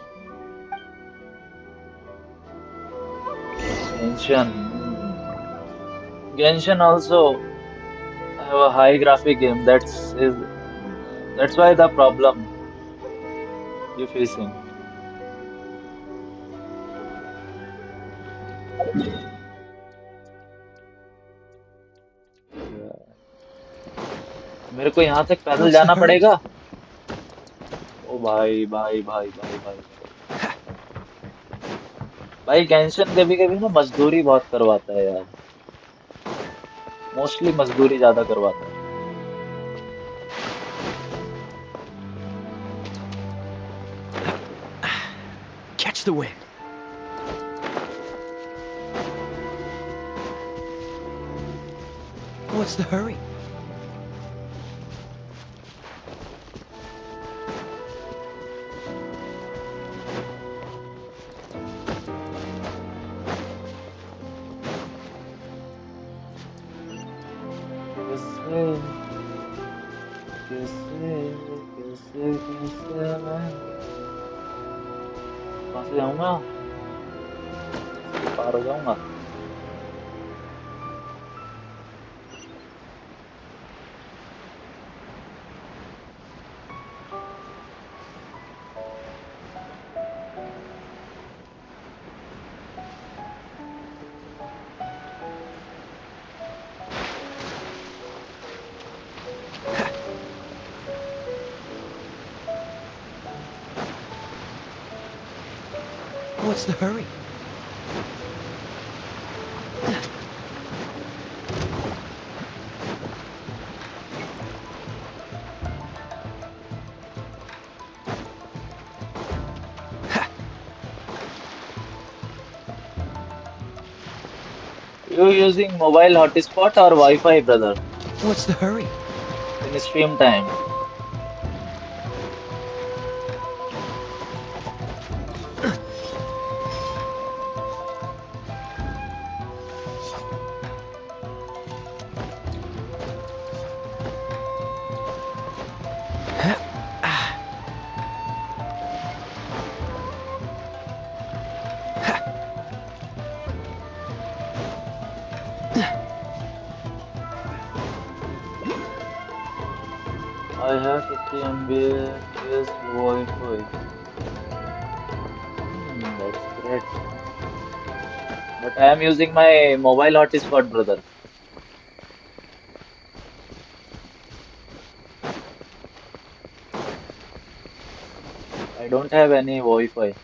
Genshin also have a high graphic game. That's why the problem you're facing. मेरे को यहाँ तक पैदल जाना पड़ेगा। ओ भाई भाई Genshin कभी ना मजदूरी बहुत करवाता है यार। मोस्टली मजदूरी ज्यादा करवाता है।
Catch the wind. What's the hurry?
कहाँ से जाऊँगा? पार हो जाऊँगा।
What's the hurry?
You using mobile hotspot or Wi-Fi, brother?
What's the hurry?
In stream time. I have 50 Mbps Wi-Fi. That's great. But I am using my mobile hotspot, brother. I don't have any Wi-Fi.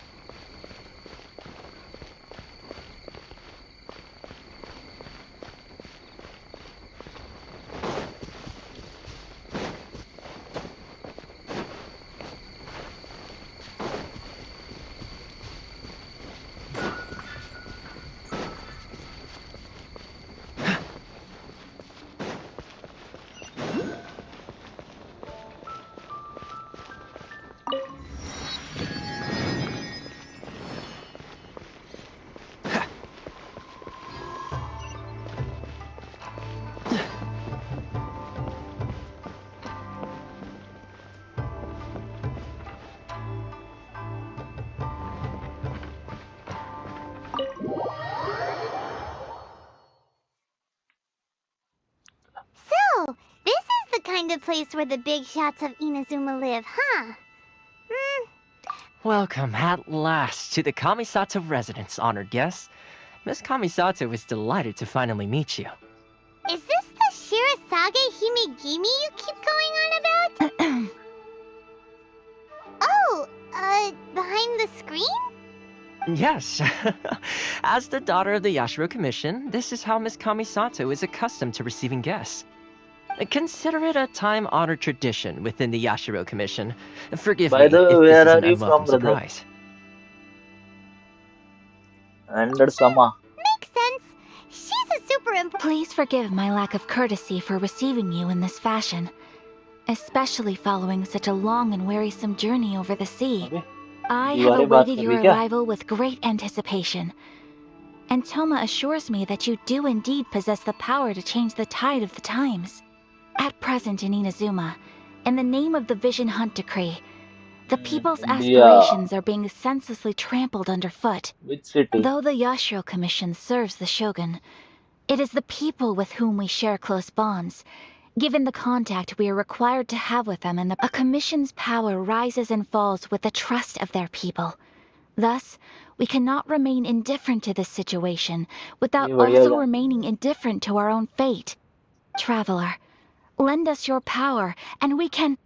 kind of place where the big shots of Inazuma live, huh?
Welcome, at last, to the Kamisato residence, honored guest. Miss Kamisato is delighted to finally meet you.
Is this the Shirazage Himegimi you keep going on about? Oh, behind the screen?
Yes. As the daughter of the Yashiro Commission, this is how Miss Kamisato is accustomed to receiving guests. Consider it a time-honored tradition within the Yashiro Commission. Forgive
By
me
the way,
if
where
this is
are
an
you
unwelcome
from, brother?
surprise.
Under summer.
Makes sense. She's a super important.
Please forgive my lack of courtesy for receiving you in this fashion, especially following such a long and wearisome journey over the sea. I have awaited your arrival with great anticipation, and Toma assures me that you do indeed possess the power to change the tide of the times. At present in Inazuma, in the name of the Vision Hunt Decree, the people's aspirations are being senselessly trampled underfoot.
Which city?
Though the Yashiro Commission serves the Shogun, it is the people with whom we share close bonds. Given the contact we are required to have with them, and a commission's power rises and falls with the trust of their people. Thus, we cannot remain indifferent to this situation without also remaining indifferent to our own fate. Traveler, lend us your power, and we can...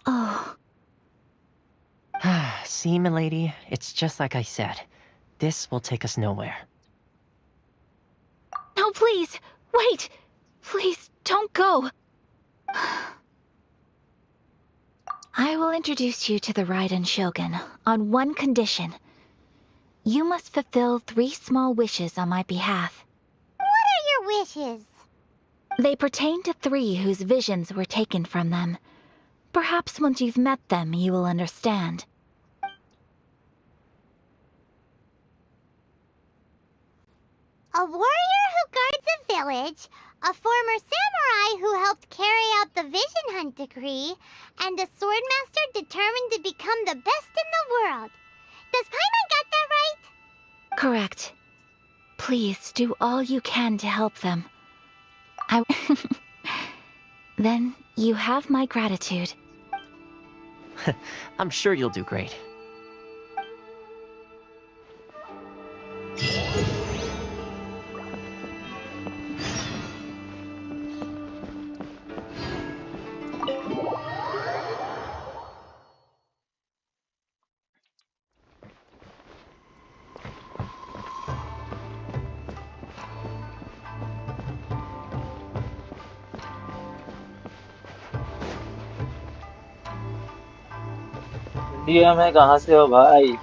Oh.
See, milady, it's just like I said. This will take us nowhere.
No, please! Wait! Please, don't go! I will introduce you to the Raiden Shogun on one condition. You must fulfill 3 small wishes on my behalf.
What are your wishes?
They pertain to 3 whose visions were taken from them. Perhaps once you've met them, you will understand.
A warrior who guards a village, a former samurai who helped carry out the Vision Hunt Decree, and a swordmaster determined to become the best in the world. Does Paimon get that right?
Correct. Please do all you can to help them. Then you have my gratitude.
I'm sure you'll do great.
India में कहाँ से हो भाई?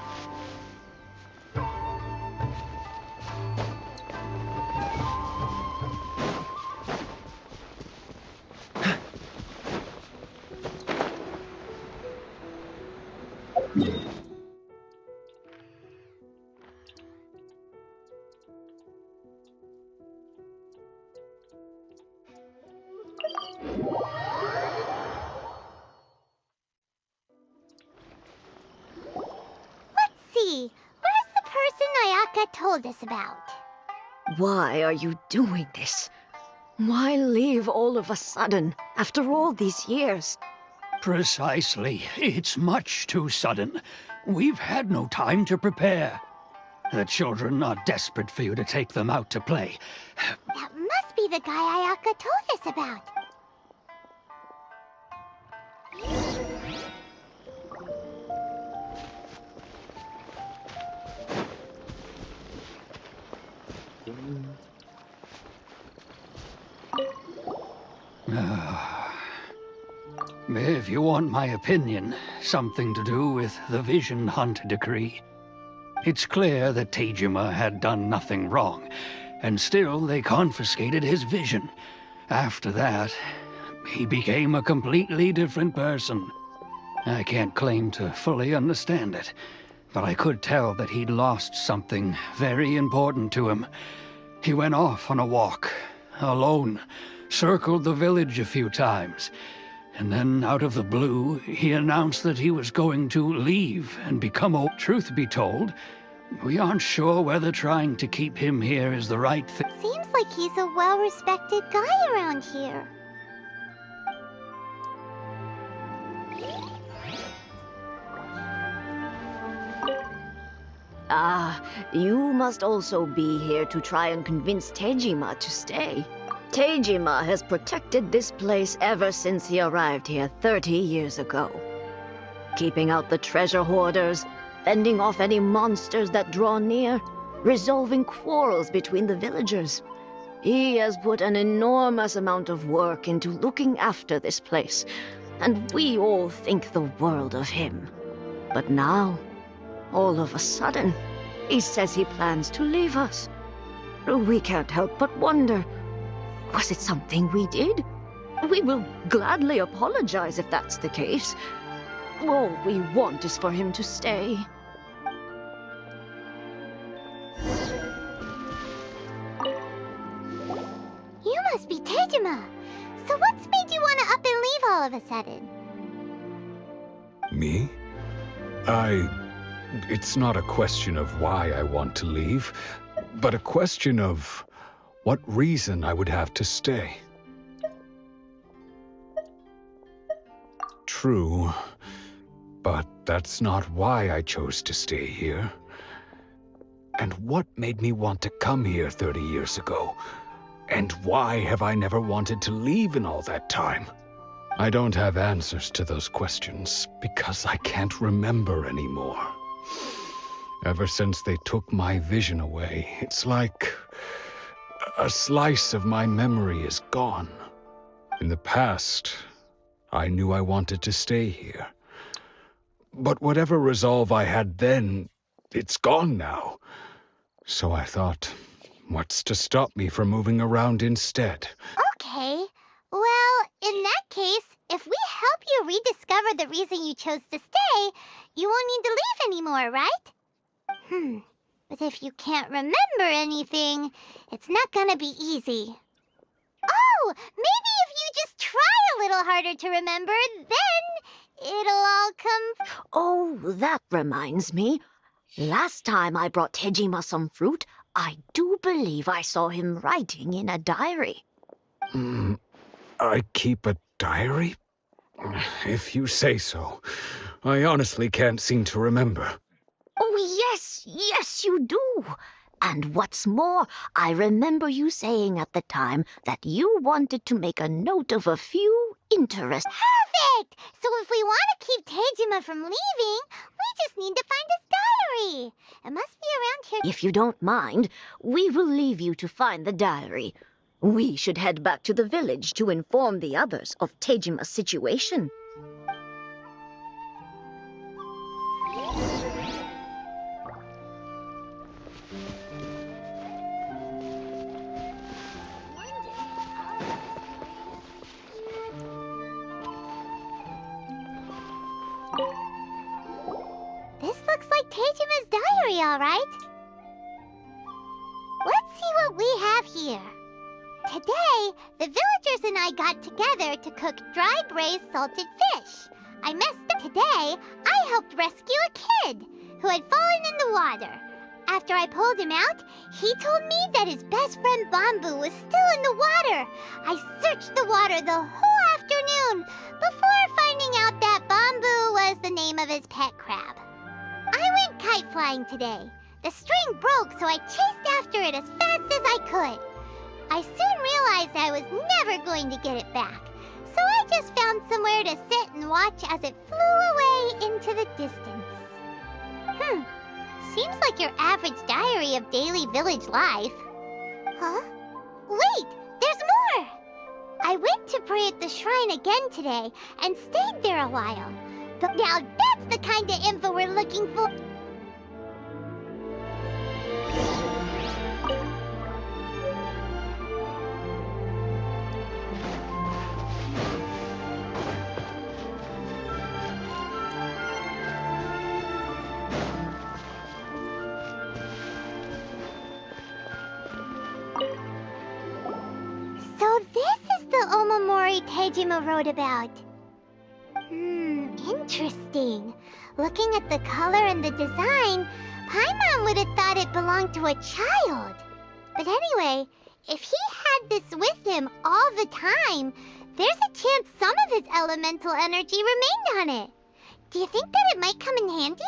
Where's the person Ayaka told us about?
Why are you doing this? Why leave all of a sudden, after all these years?
Precisely. It's much too sudden. We've had no time to prepare. The children are desperate for you to take them out to play.
That must be the guy Ayaka told us about.
If you want my opinion, something to do with the Vision Hunt Decree. It's clear that Taijima had done nothing wrong, and still they confiscated his vision. After that, he became a completely different person. I can't claim to fully understand it, but I could tell that he'd lost something very important to him. He went off on a walk, alone, circled the village a few times, and then, out of the blue, he announced that he was going to leave and become a... Truth be told, We aren't sure whether trying to keep him here is the right thing.
Seems like he's a well-respected guy around here.
Ah, you must also be here to try and convince Tejima to stay. Tejima has protected this place ever since he arrived here 30 years ago. Keeping out the treasure hoarders, fending off any monsters that draw near, resolving quarrels between the villagers. He has put an enormous amount of work into looking after this place, and we all think the world of him. But now, all of a sudden, he says he plans to leave us. We can't help but wonder, was it something we did? We will gladly apologize if that's the case. All we want is for him to stay.
You must be Tejima. So what's made you want to up and leave all of a sudden?
Me? It's not a question of why I want to leave, but a question of what reason I would have to stay. True, but that's not why I chose to stay here. And what made me want to come here 30 years ago? And why have I never wanted to leave in all that time? I don't have answers to those questions because I can't remember anymore. Ever since they took my vision away, it's like a slice of my memory is gone. In the past, I knew I wanted to stay here. But whatever resolve I had then, it's gone now. So I thought, what's to stop me from moving around instead?
Okay. Well, in that case, if we help you rediscover the reason you chose to stay, you won't need to leave anymore, right? But if you can't remember anything, it's not gonna be easy. Oh, maybe if you just try a little harder to remember, then it'll all come...
Oh, that reminds me. Last time I brought Tejima some fruit, I do believe I saw him writing in a diary.
I keep a diary? If you say so. I honestly can't seem to remember.
Oh, yes, you do. And what's more, I remember you saying at the time that you wanted to make a note of a few interests.
Perfect! So if we want to keep Tejima from leaving, we just need to find his diary. It must be around here.
If you don't mind, we will leave you to find the diary. We should head back to the village to inform the others of Tejima's situation.
This looks like Tejima's diary, all right. Let's see what we have here. Today, the villagers and I got together to cook dry braised salted fish. I messed up. Today, I helped rescue a kid who had fallen in the water. After I pulled him out, he told me that his best friend Bamboo was still in the water. I searched the water the whole afternoon before finding out that Bamboo was the name of his pet crab. I went kite flying today. The string broke, so I chased after it as fast as I could. I soon realized I was never going to get it back, so I just found somewhere to sit and watch as it flew away into the distance. Seems like your average diary of daily village life. Huh? Wait, there's more! I went to pray at the shrine again today and stayed there a while. But now that's the kind of info we're looking for. So this is the Omamori Tejima wrote about. Interesting. Looking at the color and the design, Paimon would have thought it belonged to a child. But anyway, if he had this with him all the time, there's a chance some of his elemental energy remained on it. Do you think that it might come in handy?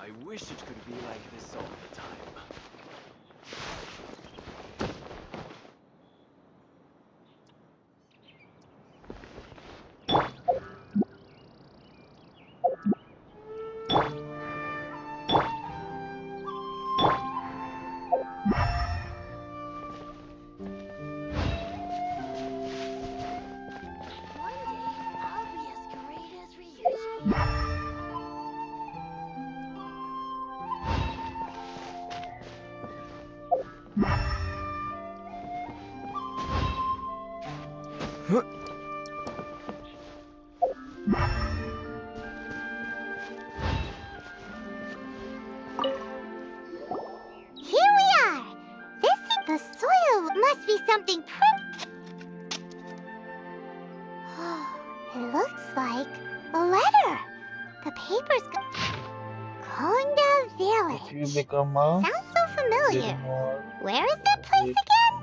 I wish it could be like this all the time.
Become a
Sounds so familiar.
more
Where is that place again?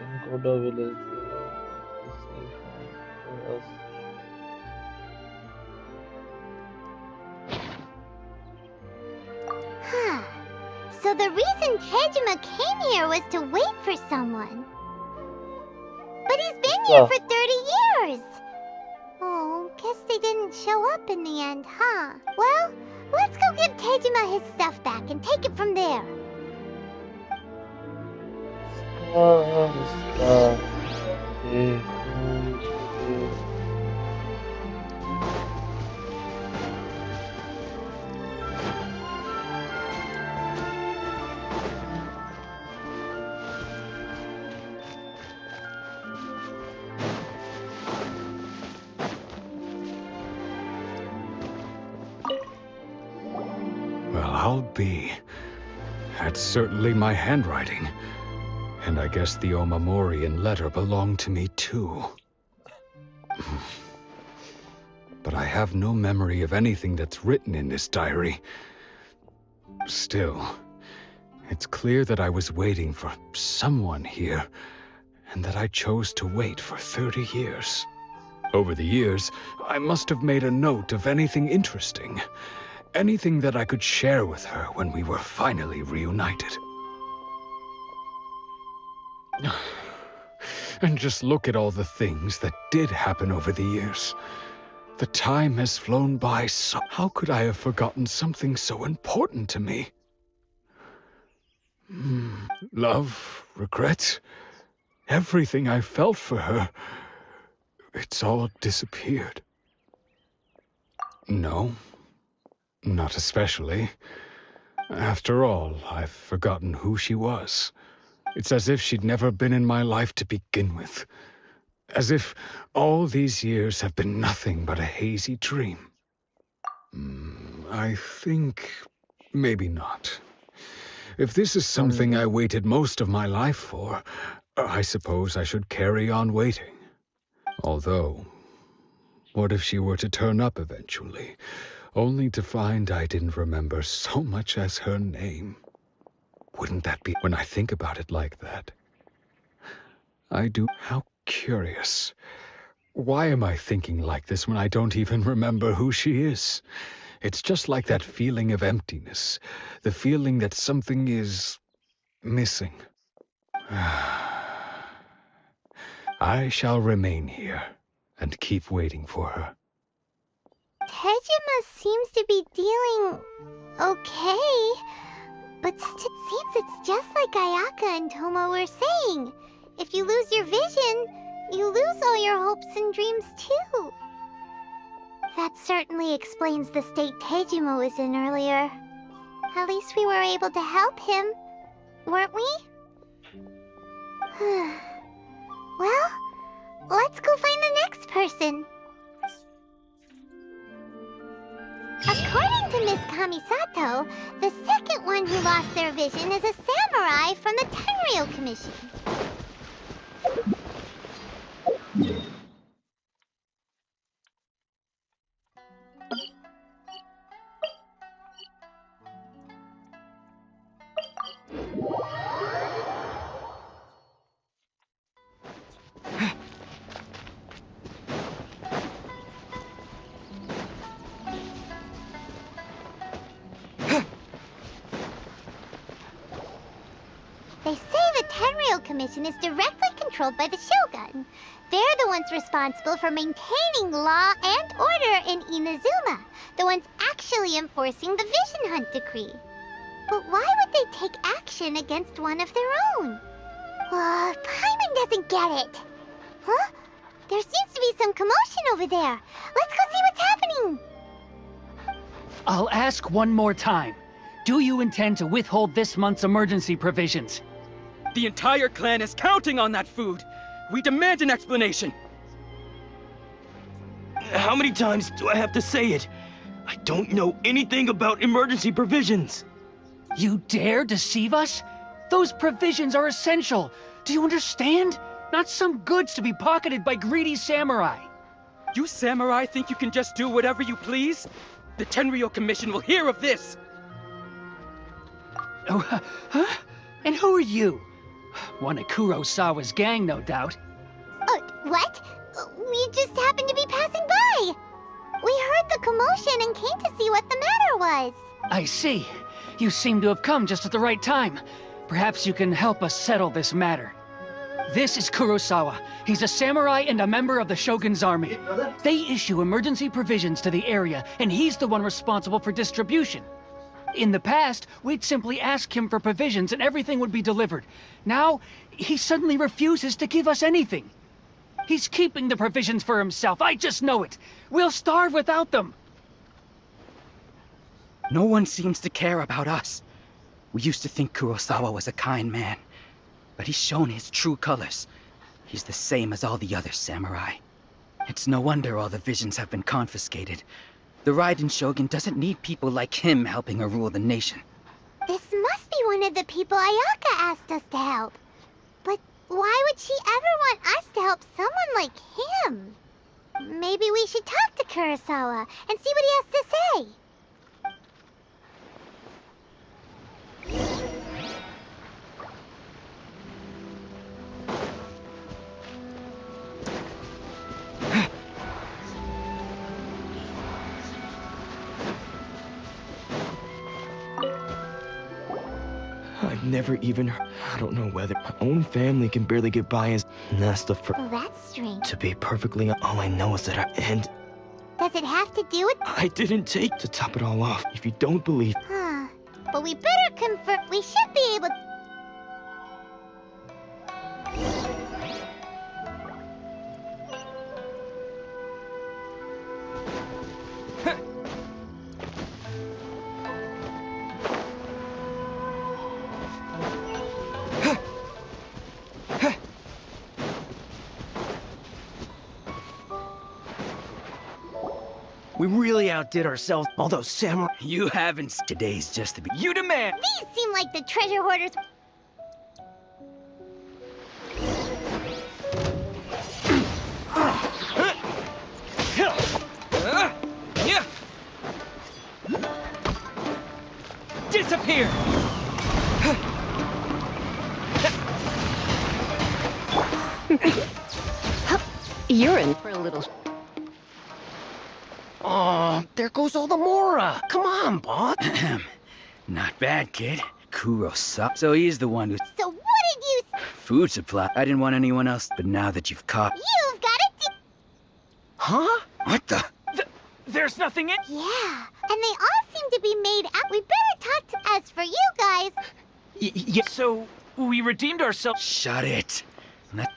in Koda village. To save for us.
Huh. So the reason Tejima came here was to wait for someone. But he's been here for 30 years. Oh, guess they didn't show up in the end, huh? Well, let's go give Tejima his stuff back and take it from there.
Well, I'll be. That's certainly my handwriting. And I guess the Omamorian letter belonged to me too. But I have no memory of anything that's written in this diary. Still, it's clear that I was waiting for someone here, and that I chose to wait for 30 years. Over the years, I must have made a note of anything interesting. Anything that I could share with her when we were finally reunited. And just look at all the things that did happen over the years. The time has flown by, so how could I have forgotten something so important to me? Love, regret, everything I felt for her, it's all disappeared. No, not especially. After all, I've forgotten who she was. It's as if she'd never been in my life to begin with. As if all these years have been nothing but a hazy dream. I think maybe not. If this is something I waited most of my life for, I suppose I should carry on waiting. Although, what if she were to turn up eventually, only to find I didn't remember so much as her name? Wouldn't that be when I think about it like that? I do. How curious. Why am I thinking like this when I don't even remember who she is? It's just like that feeling of emptiness, the feeling that something is missing. I shall remain here and keep waiting for her.
Tejima seems to be dealing okay, but it seems it's just like Ayaka and Toma were saying. If you lose your vision, you lose all your hopes and dreams too. That certainly explains the state Tejima was in earlier. At least we were able to help him, weren't we? Well, let's go find the next person. According to Miss Kamisato, the second one who lost their vision is a samurai from the Tenryou Commission. They say the Tenryou Commission is directly controlled by the Shogun. They're the ones responsible for maintaining law and order in Inazuma, the ones actually enforcing the Vision Hunt decree. But why would they take action against one of their own? Paimon doesn't get it. Huh? There seems to be some commotion over there. Let's go see what's happening.
I'll ask one more time. Do you intend to withhold this month's emergency provisions?
The entire clan is counting on that food. We demand an explanation.
How many times do I have to say it? I don't know anything about emergency provisions.
You dare deceive us? Those provisions are essential. Do you understand? Not some goods to be pocketed by greedy samurai.
You samurai think you can just do whatever you please? The Tenryou Commission will hear of this.
Oh, huh? And who are you? One of Kurosawa's gang, no doubt.
What? We just happened to be passing by. We heard the commotion and came to see what the matter was.
I see. You seem to have come just at the right time. Perhaps you can help us settle this matter. This is Kurosawa. He's a samurai and a member of the Shogun's army. They issue emergency provisions to the area, and he's the one responsible for distribution. In the past, we'd simply ask him for provisions and everything would be delivered. Now, he suddenly refuses to give us anything. He's keeping the provisions for himself. I just know it. We'll starve without them.
No one seems to care about us. We used to think Kurosawa was a kind man, but he's shown his true colors. He's the same as all the other samurai. It's no wonder all the visions have been confiscated. The Raiden Shogun doesn't need people like him helping her rule the nation.
This must be one of the people Ayaka asked us to help. But why would she ever want us to help someone like him? Maybe we should talk to Kurosawa and see what he has to say.
I've never even heard. I don't know whether my own family can barely get by as Nesta for.
Well, that's strange.
To be perfectly honest, all I know is that
Does it have to do with?
I didn't take to top it all off. If you don't believe.
But we better confirm. We should be able.
We really outdid ourselves. All those samurai.
You haven't. Today's just the beginning. You demand.
These seem like the treasure hoarders.
Disappear!
You're in for a little...
Oh, there goes all the Mora. Come on, boss.
Not bad, kid. Kurosawa. So he's the one who...
So what did you...
Food supply. I didn't want anyone else, but now that you've caught...
You've got it.
Huh? What the...
There's nothing in...
Yeah, and they all seem to be made out. We better talk to... As for you guys...
Yeah, so we redeemed ourselves...
Shut it. Let...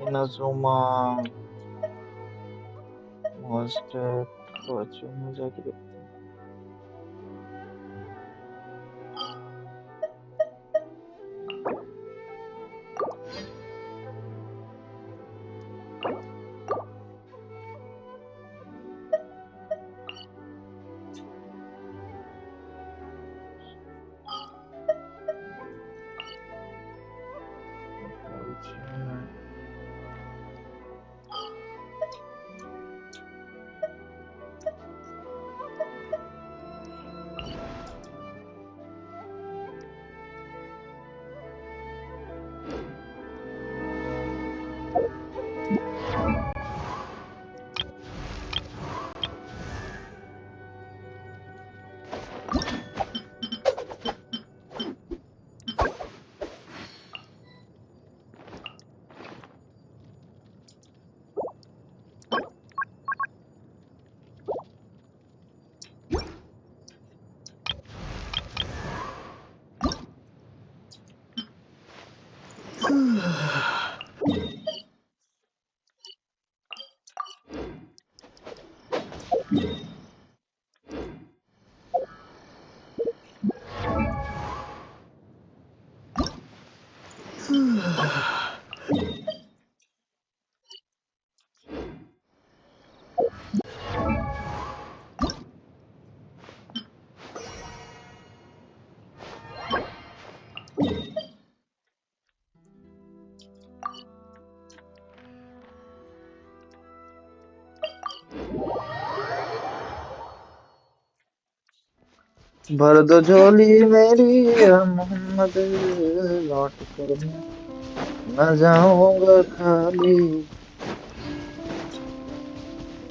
Inazuma Monster को अच्छे में जाके देखते हैं। भर दो झोली मेरी या मोहम्मद लौट कर मैं न जाऊंगा खाली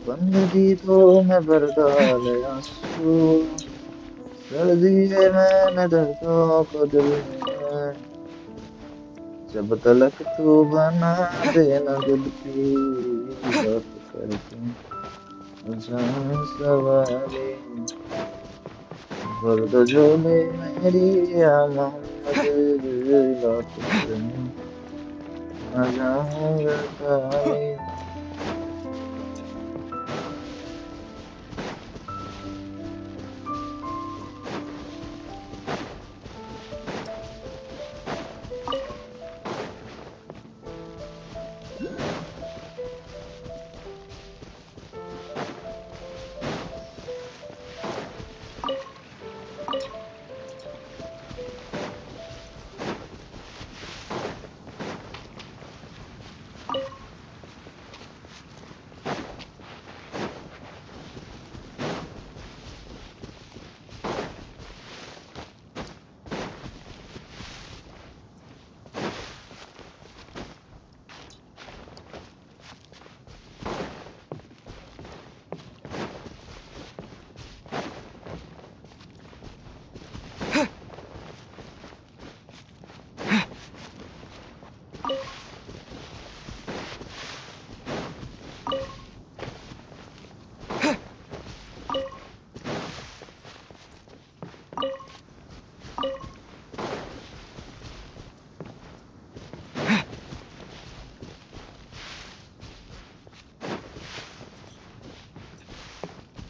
बंद दीदों में भर डाले आंसू सड़ दिए मैंने दर्दों को दिल में जब तलक तू बना देना दिल की बात करके जान सवारे गर्द झोले मेरी या मोहम्मद लौट कर न जाऊंगा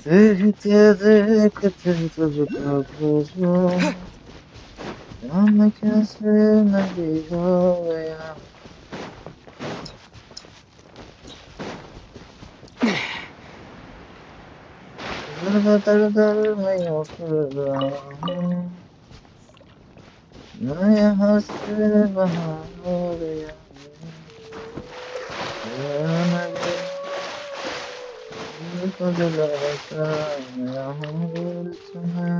कहीं देखते देखते तुझको खोजो हम कैसे नहीं हो गया दर दर मैं उठ रहा हूँ मैं यहाँ से बाहर हो गया को दिलासा मैं हूँ तुम्हें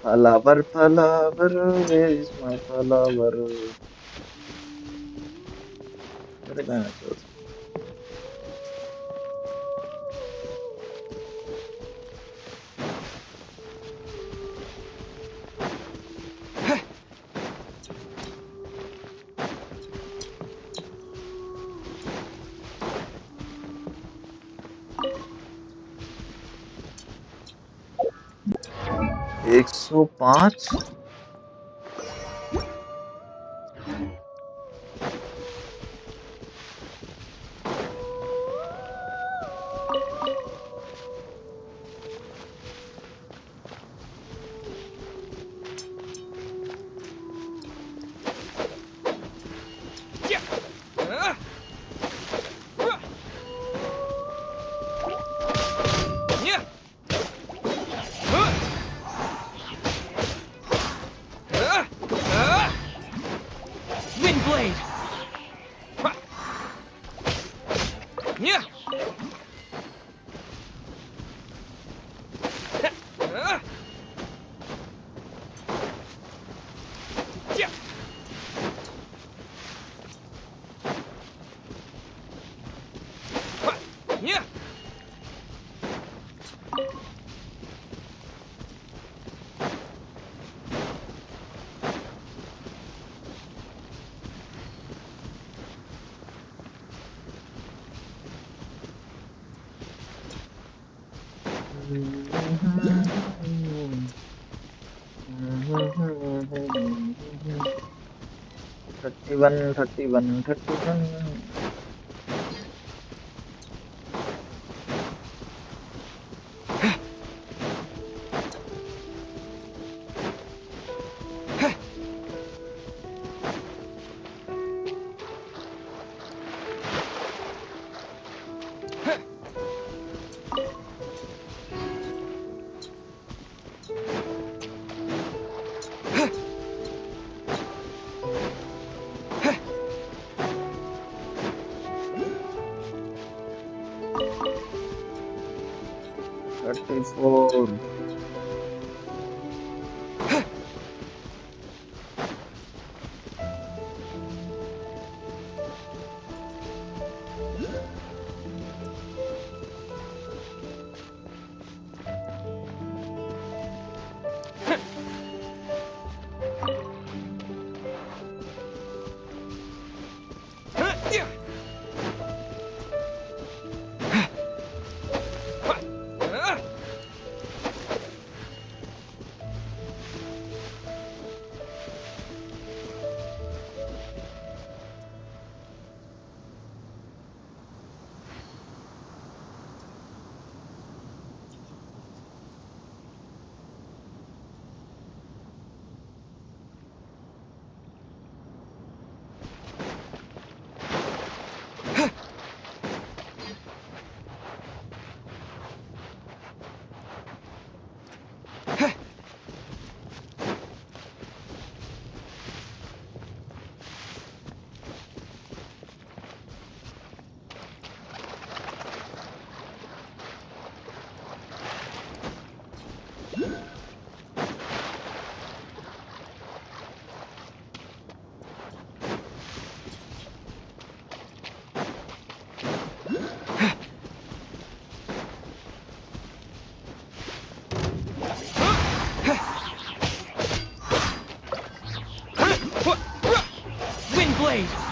Palaver, where is my palaver? Very nice. एक सौ पाँच thirty one four
blade!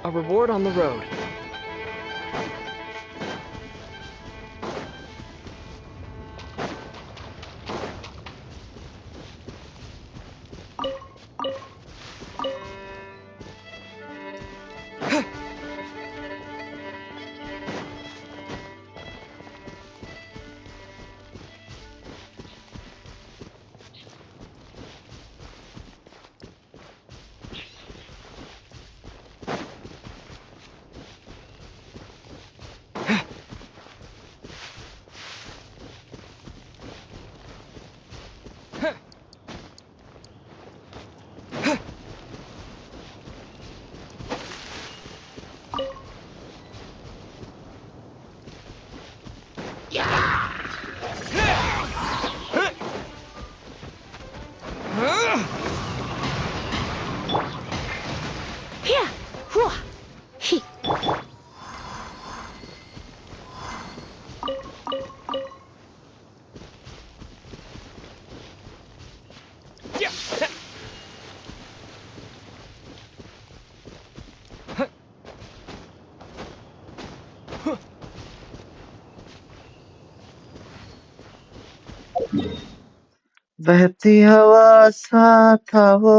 A reward on the road.
बहती हवा सा था वो।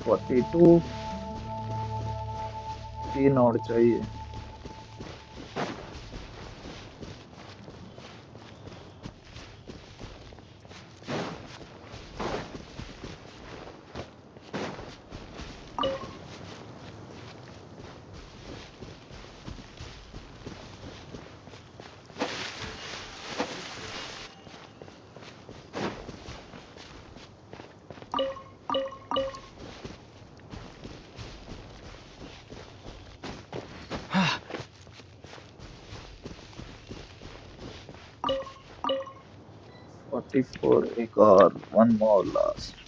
फोर्टी टू 3 और चाहिए। फोर एक और, वन मोर लास्ट।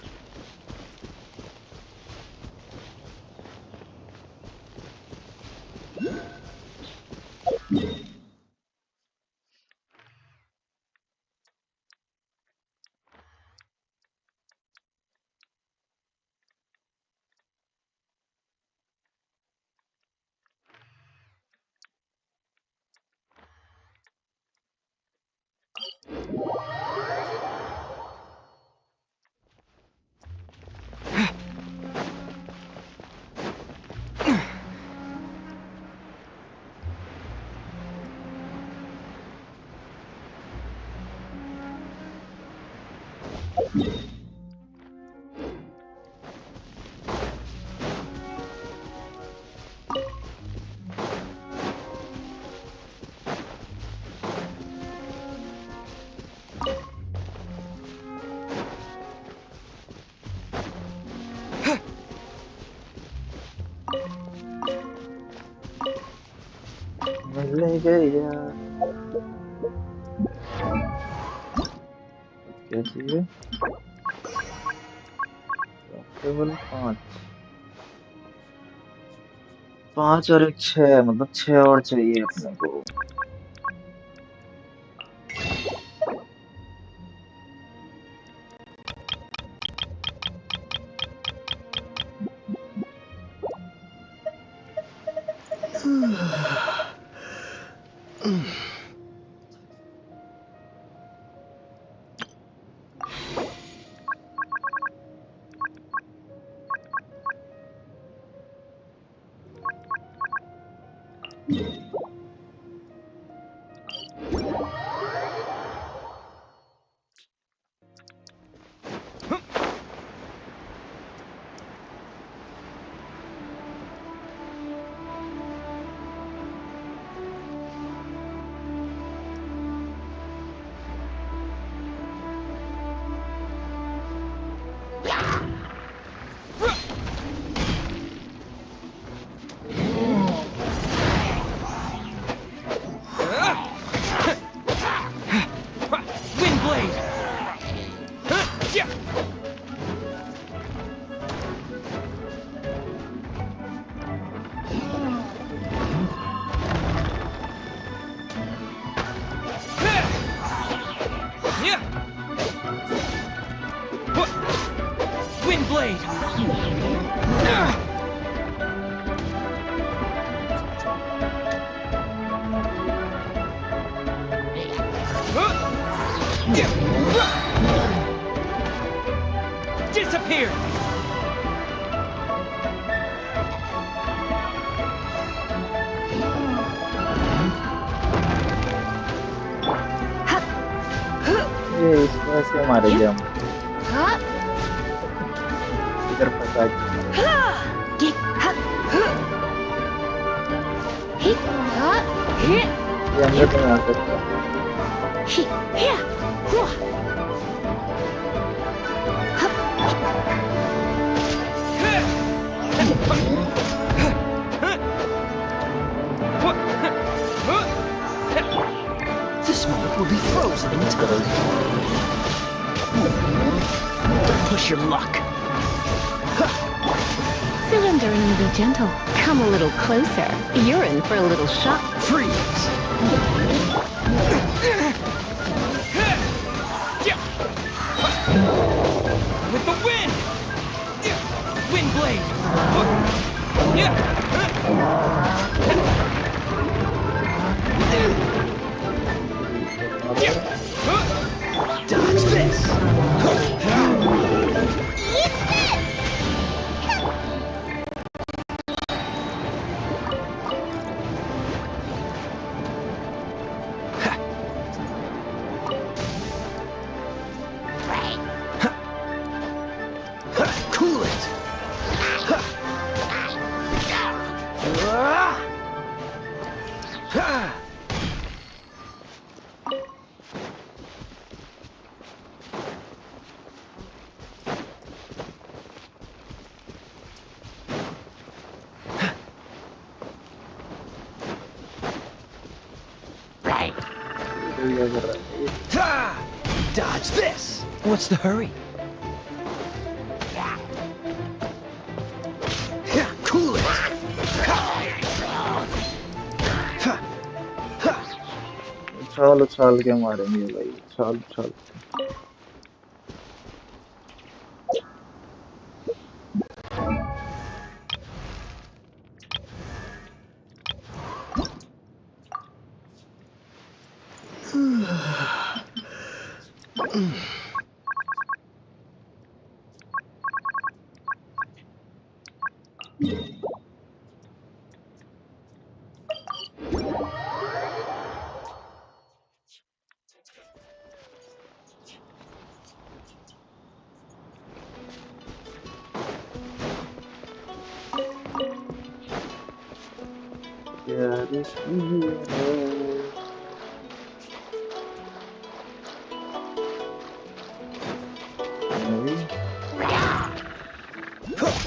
ले गया क्या चाहिए? केवल 5 और एक 6, मतलब 6 और चाहिए अपने को।
Disappear!
ये इस तरह से मारे गए हम। इधर फंसा के ये अंदर नहीं आ सकता
This moment will be frozen in time. Push your luck.
Surrendering and be gentle. Come a little closer. You're in for a little shock.
Freeze!
With the wind! Wind blade!
Dodge this!
Cool it!
Dodge this! What's the hurry? Cool it!
उछाल के मारेंगे भाई उछाल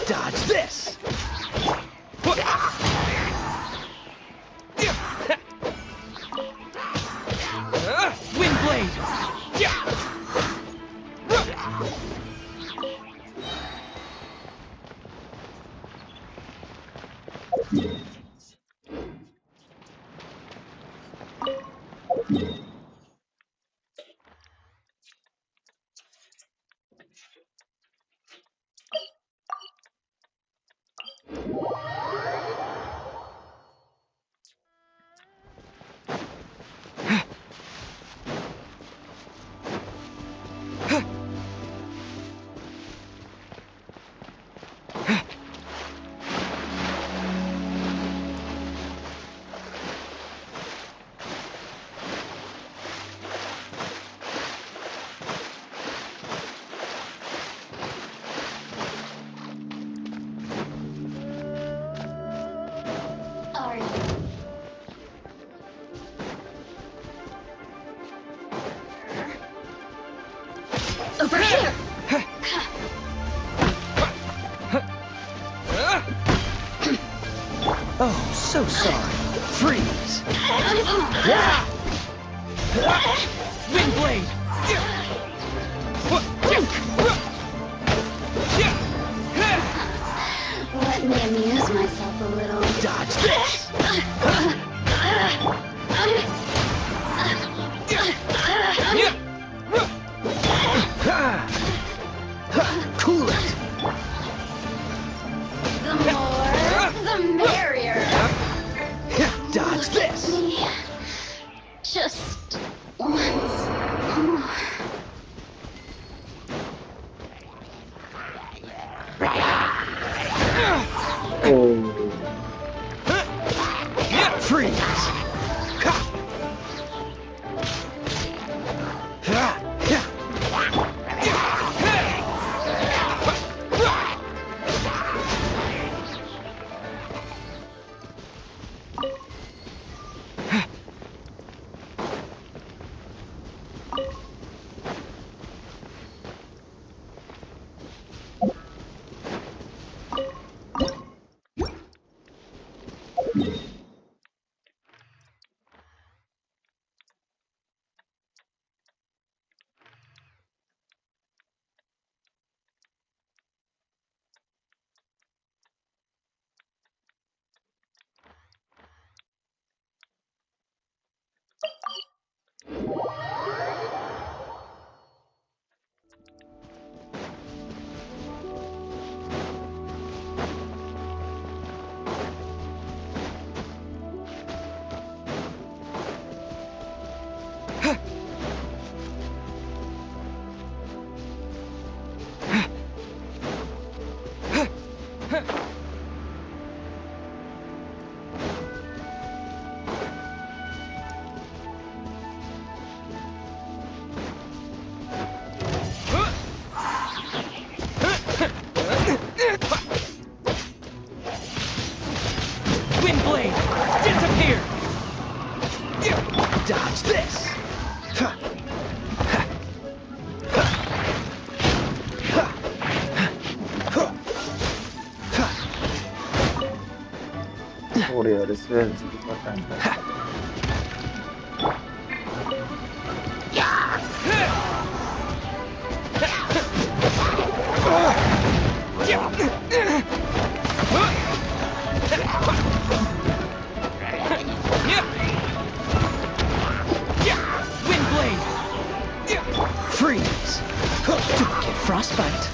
Dodge this!
Wind blade!
Over here!
Oh, so sorry. Freeze!
Wind blade!
Let me amuse myself a little.
Dodge this! Cool it!
The more, the merrier.
Dodge this!
Just once more.
Freeze!
here. इससे super time pass.
Freeze! Don't get frostbite.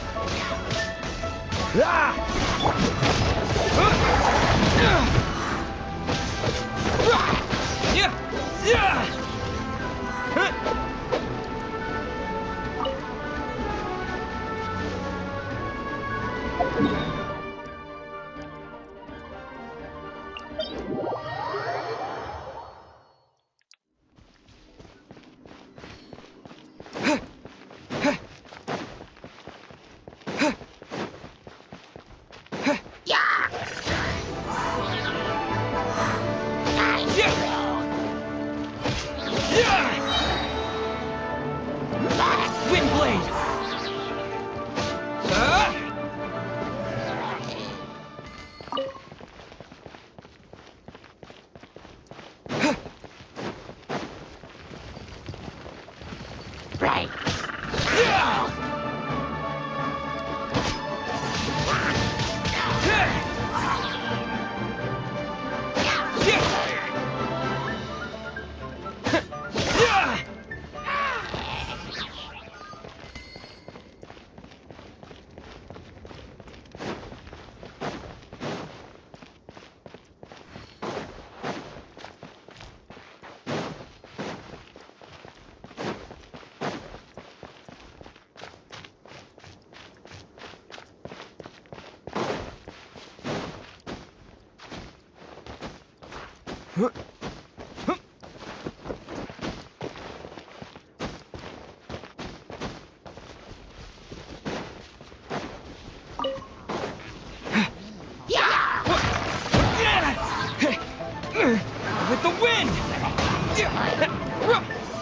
With the wind!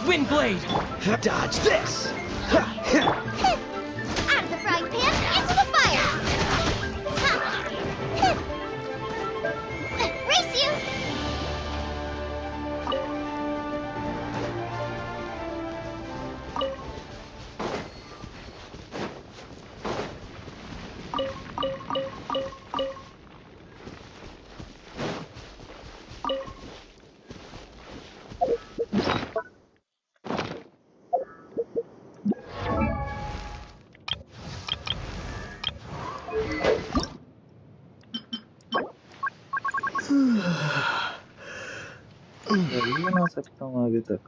Wind blade!
Dodge this!
Out of the frying pan, into the fire! Race you!
चल ना सकता हूँ अभी तक.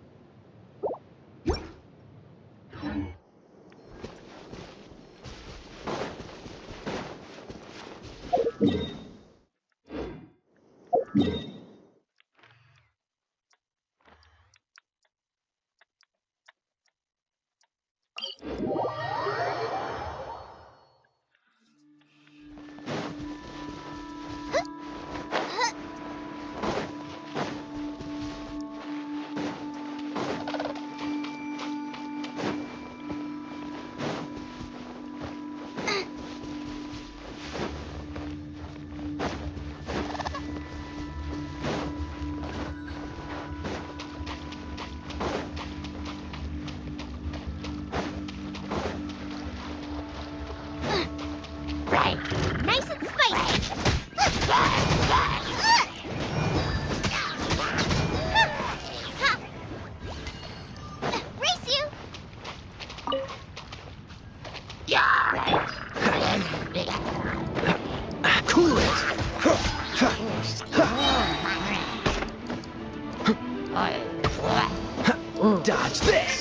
Nice and spicy! Race you!
Cool it! Dodge this!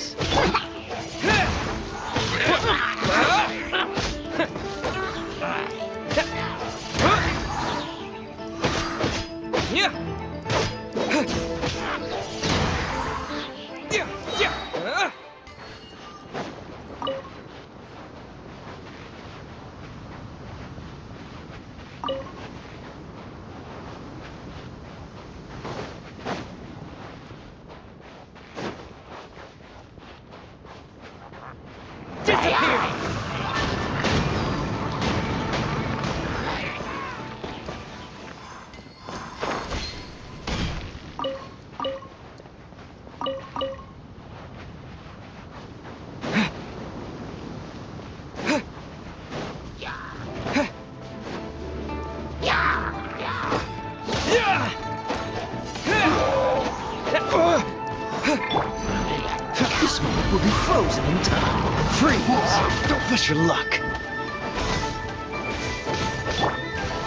Frozen in time. Freeze! Don't push your luck.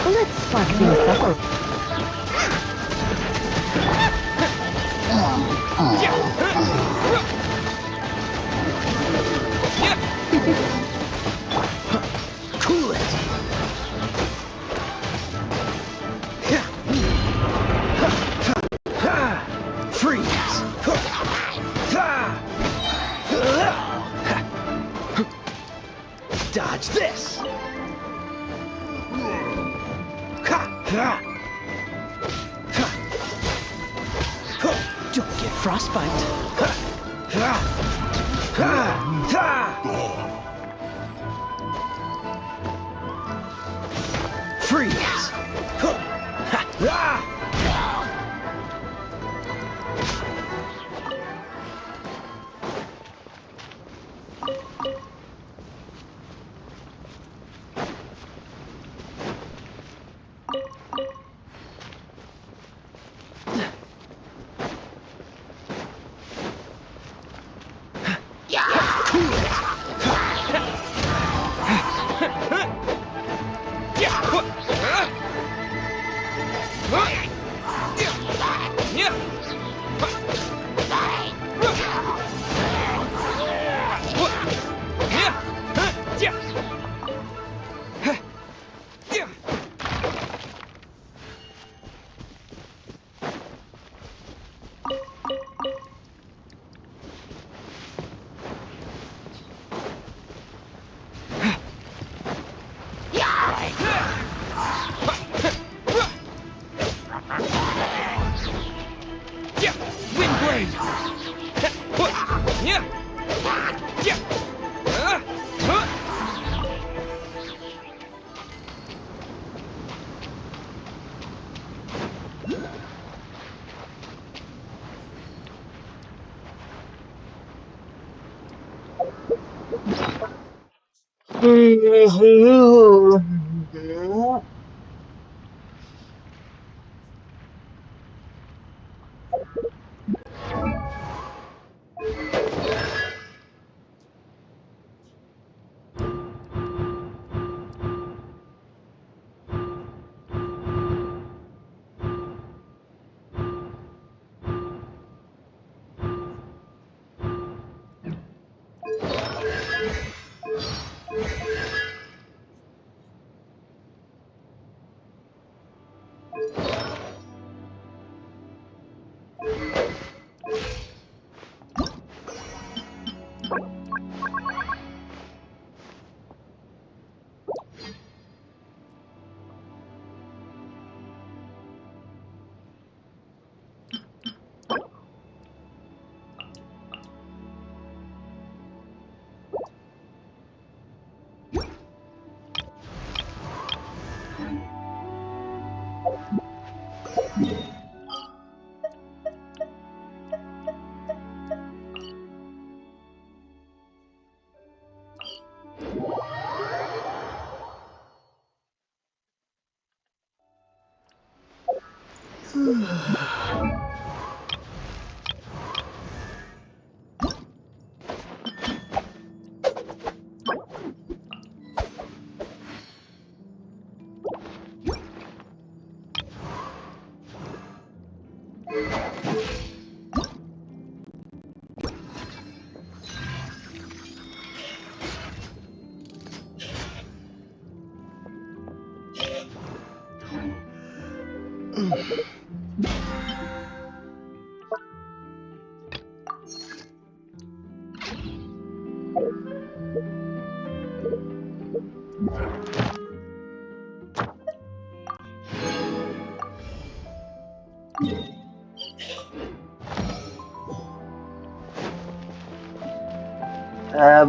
Let's spark things up a
Cool it. Freeze. Dodge this. Don't get frostbite. Freeze.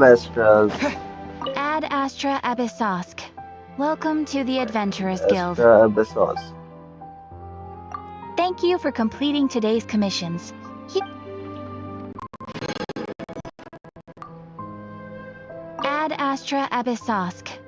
Astras.
Ad Astra Abyssosk. Welcome to the Adventurers Guild.
Astra Abyssos.
Thank you for completing today's commissions. Ad Astra Abyssosk.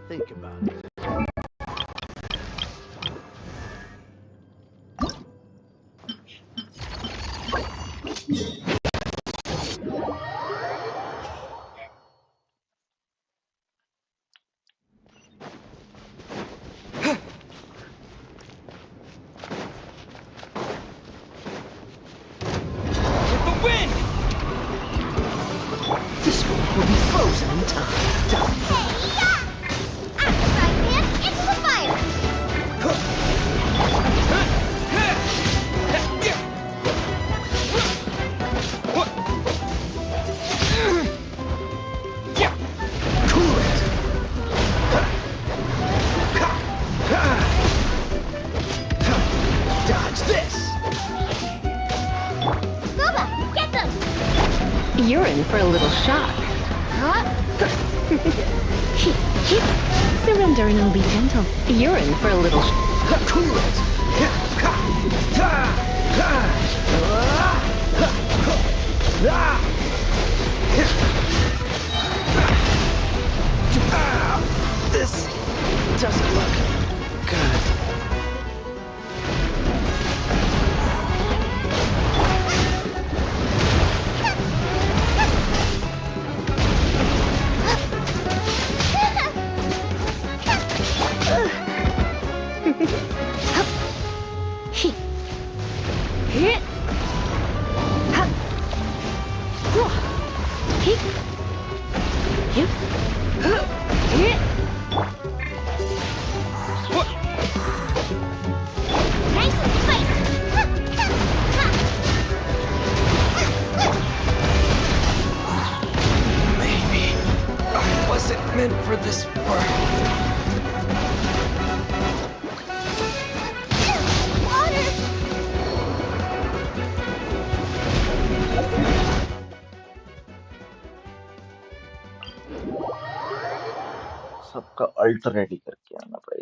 Think about it.
This one will be frozen in time.
Into the fire!
Cool it. Dodge this.
Boba, get them!
You're in for a little shock.
Huh?
Surrender and I'll be gentle. You're in for a little
Cool it. This doesn't look good. Maybe I wasn't meant for this world.
सबका alt ready करके आना पड़ेगा।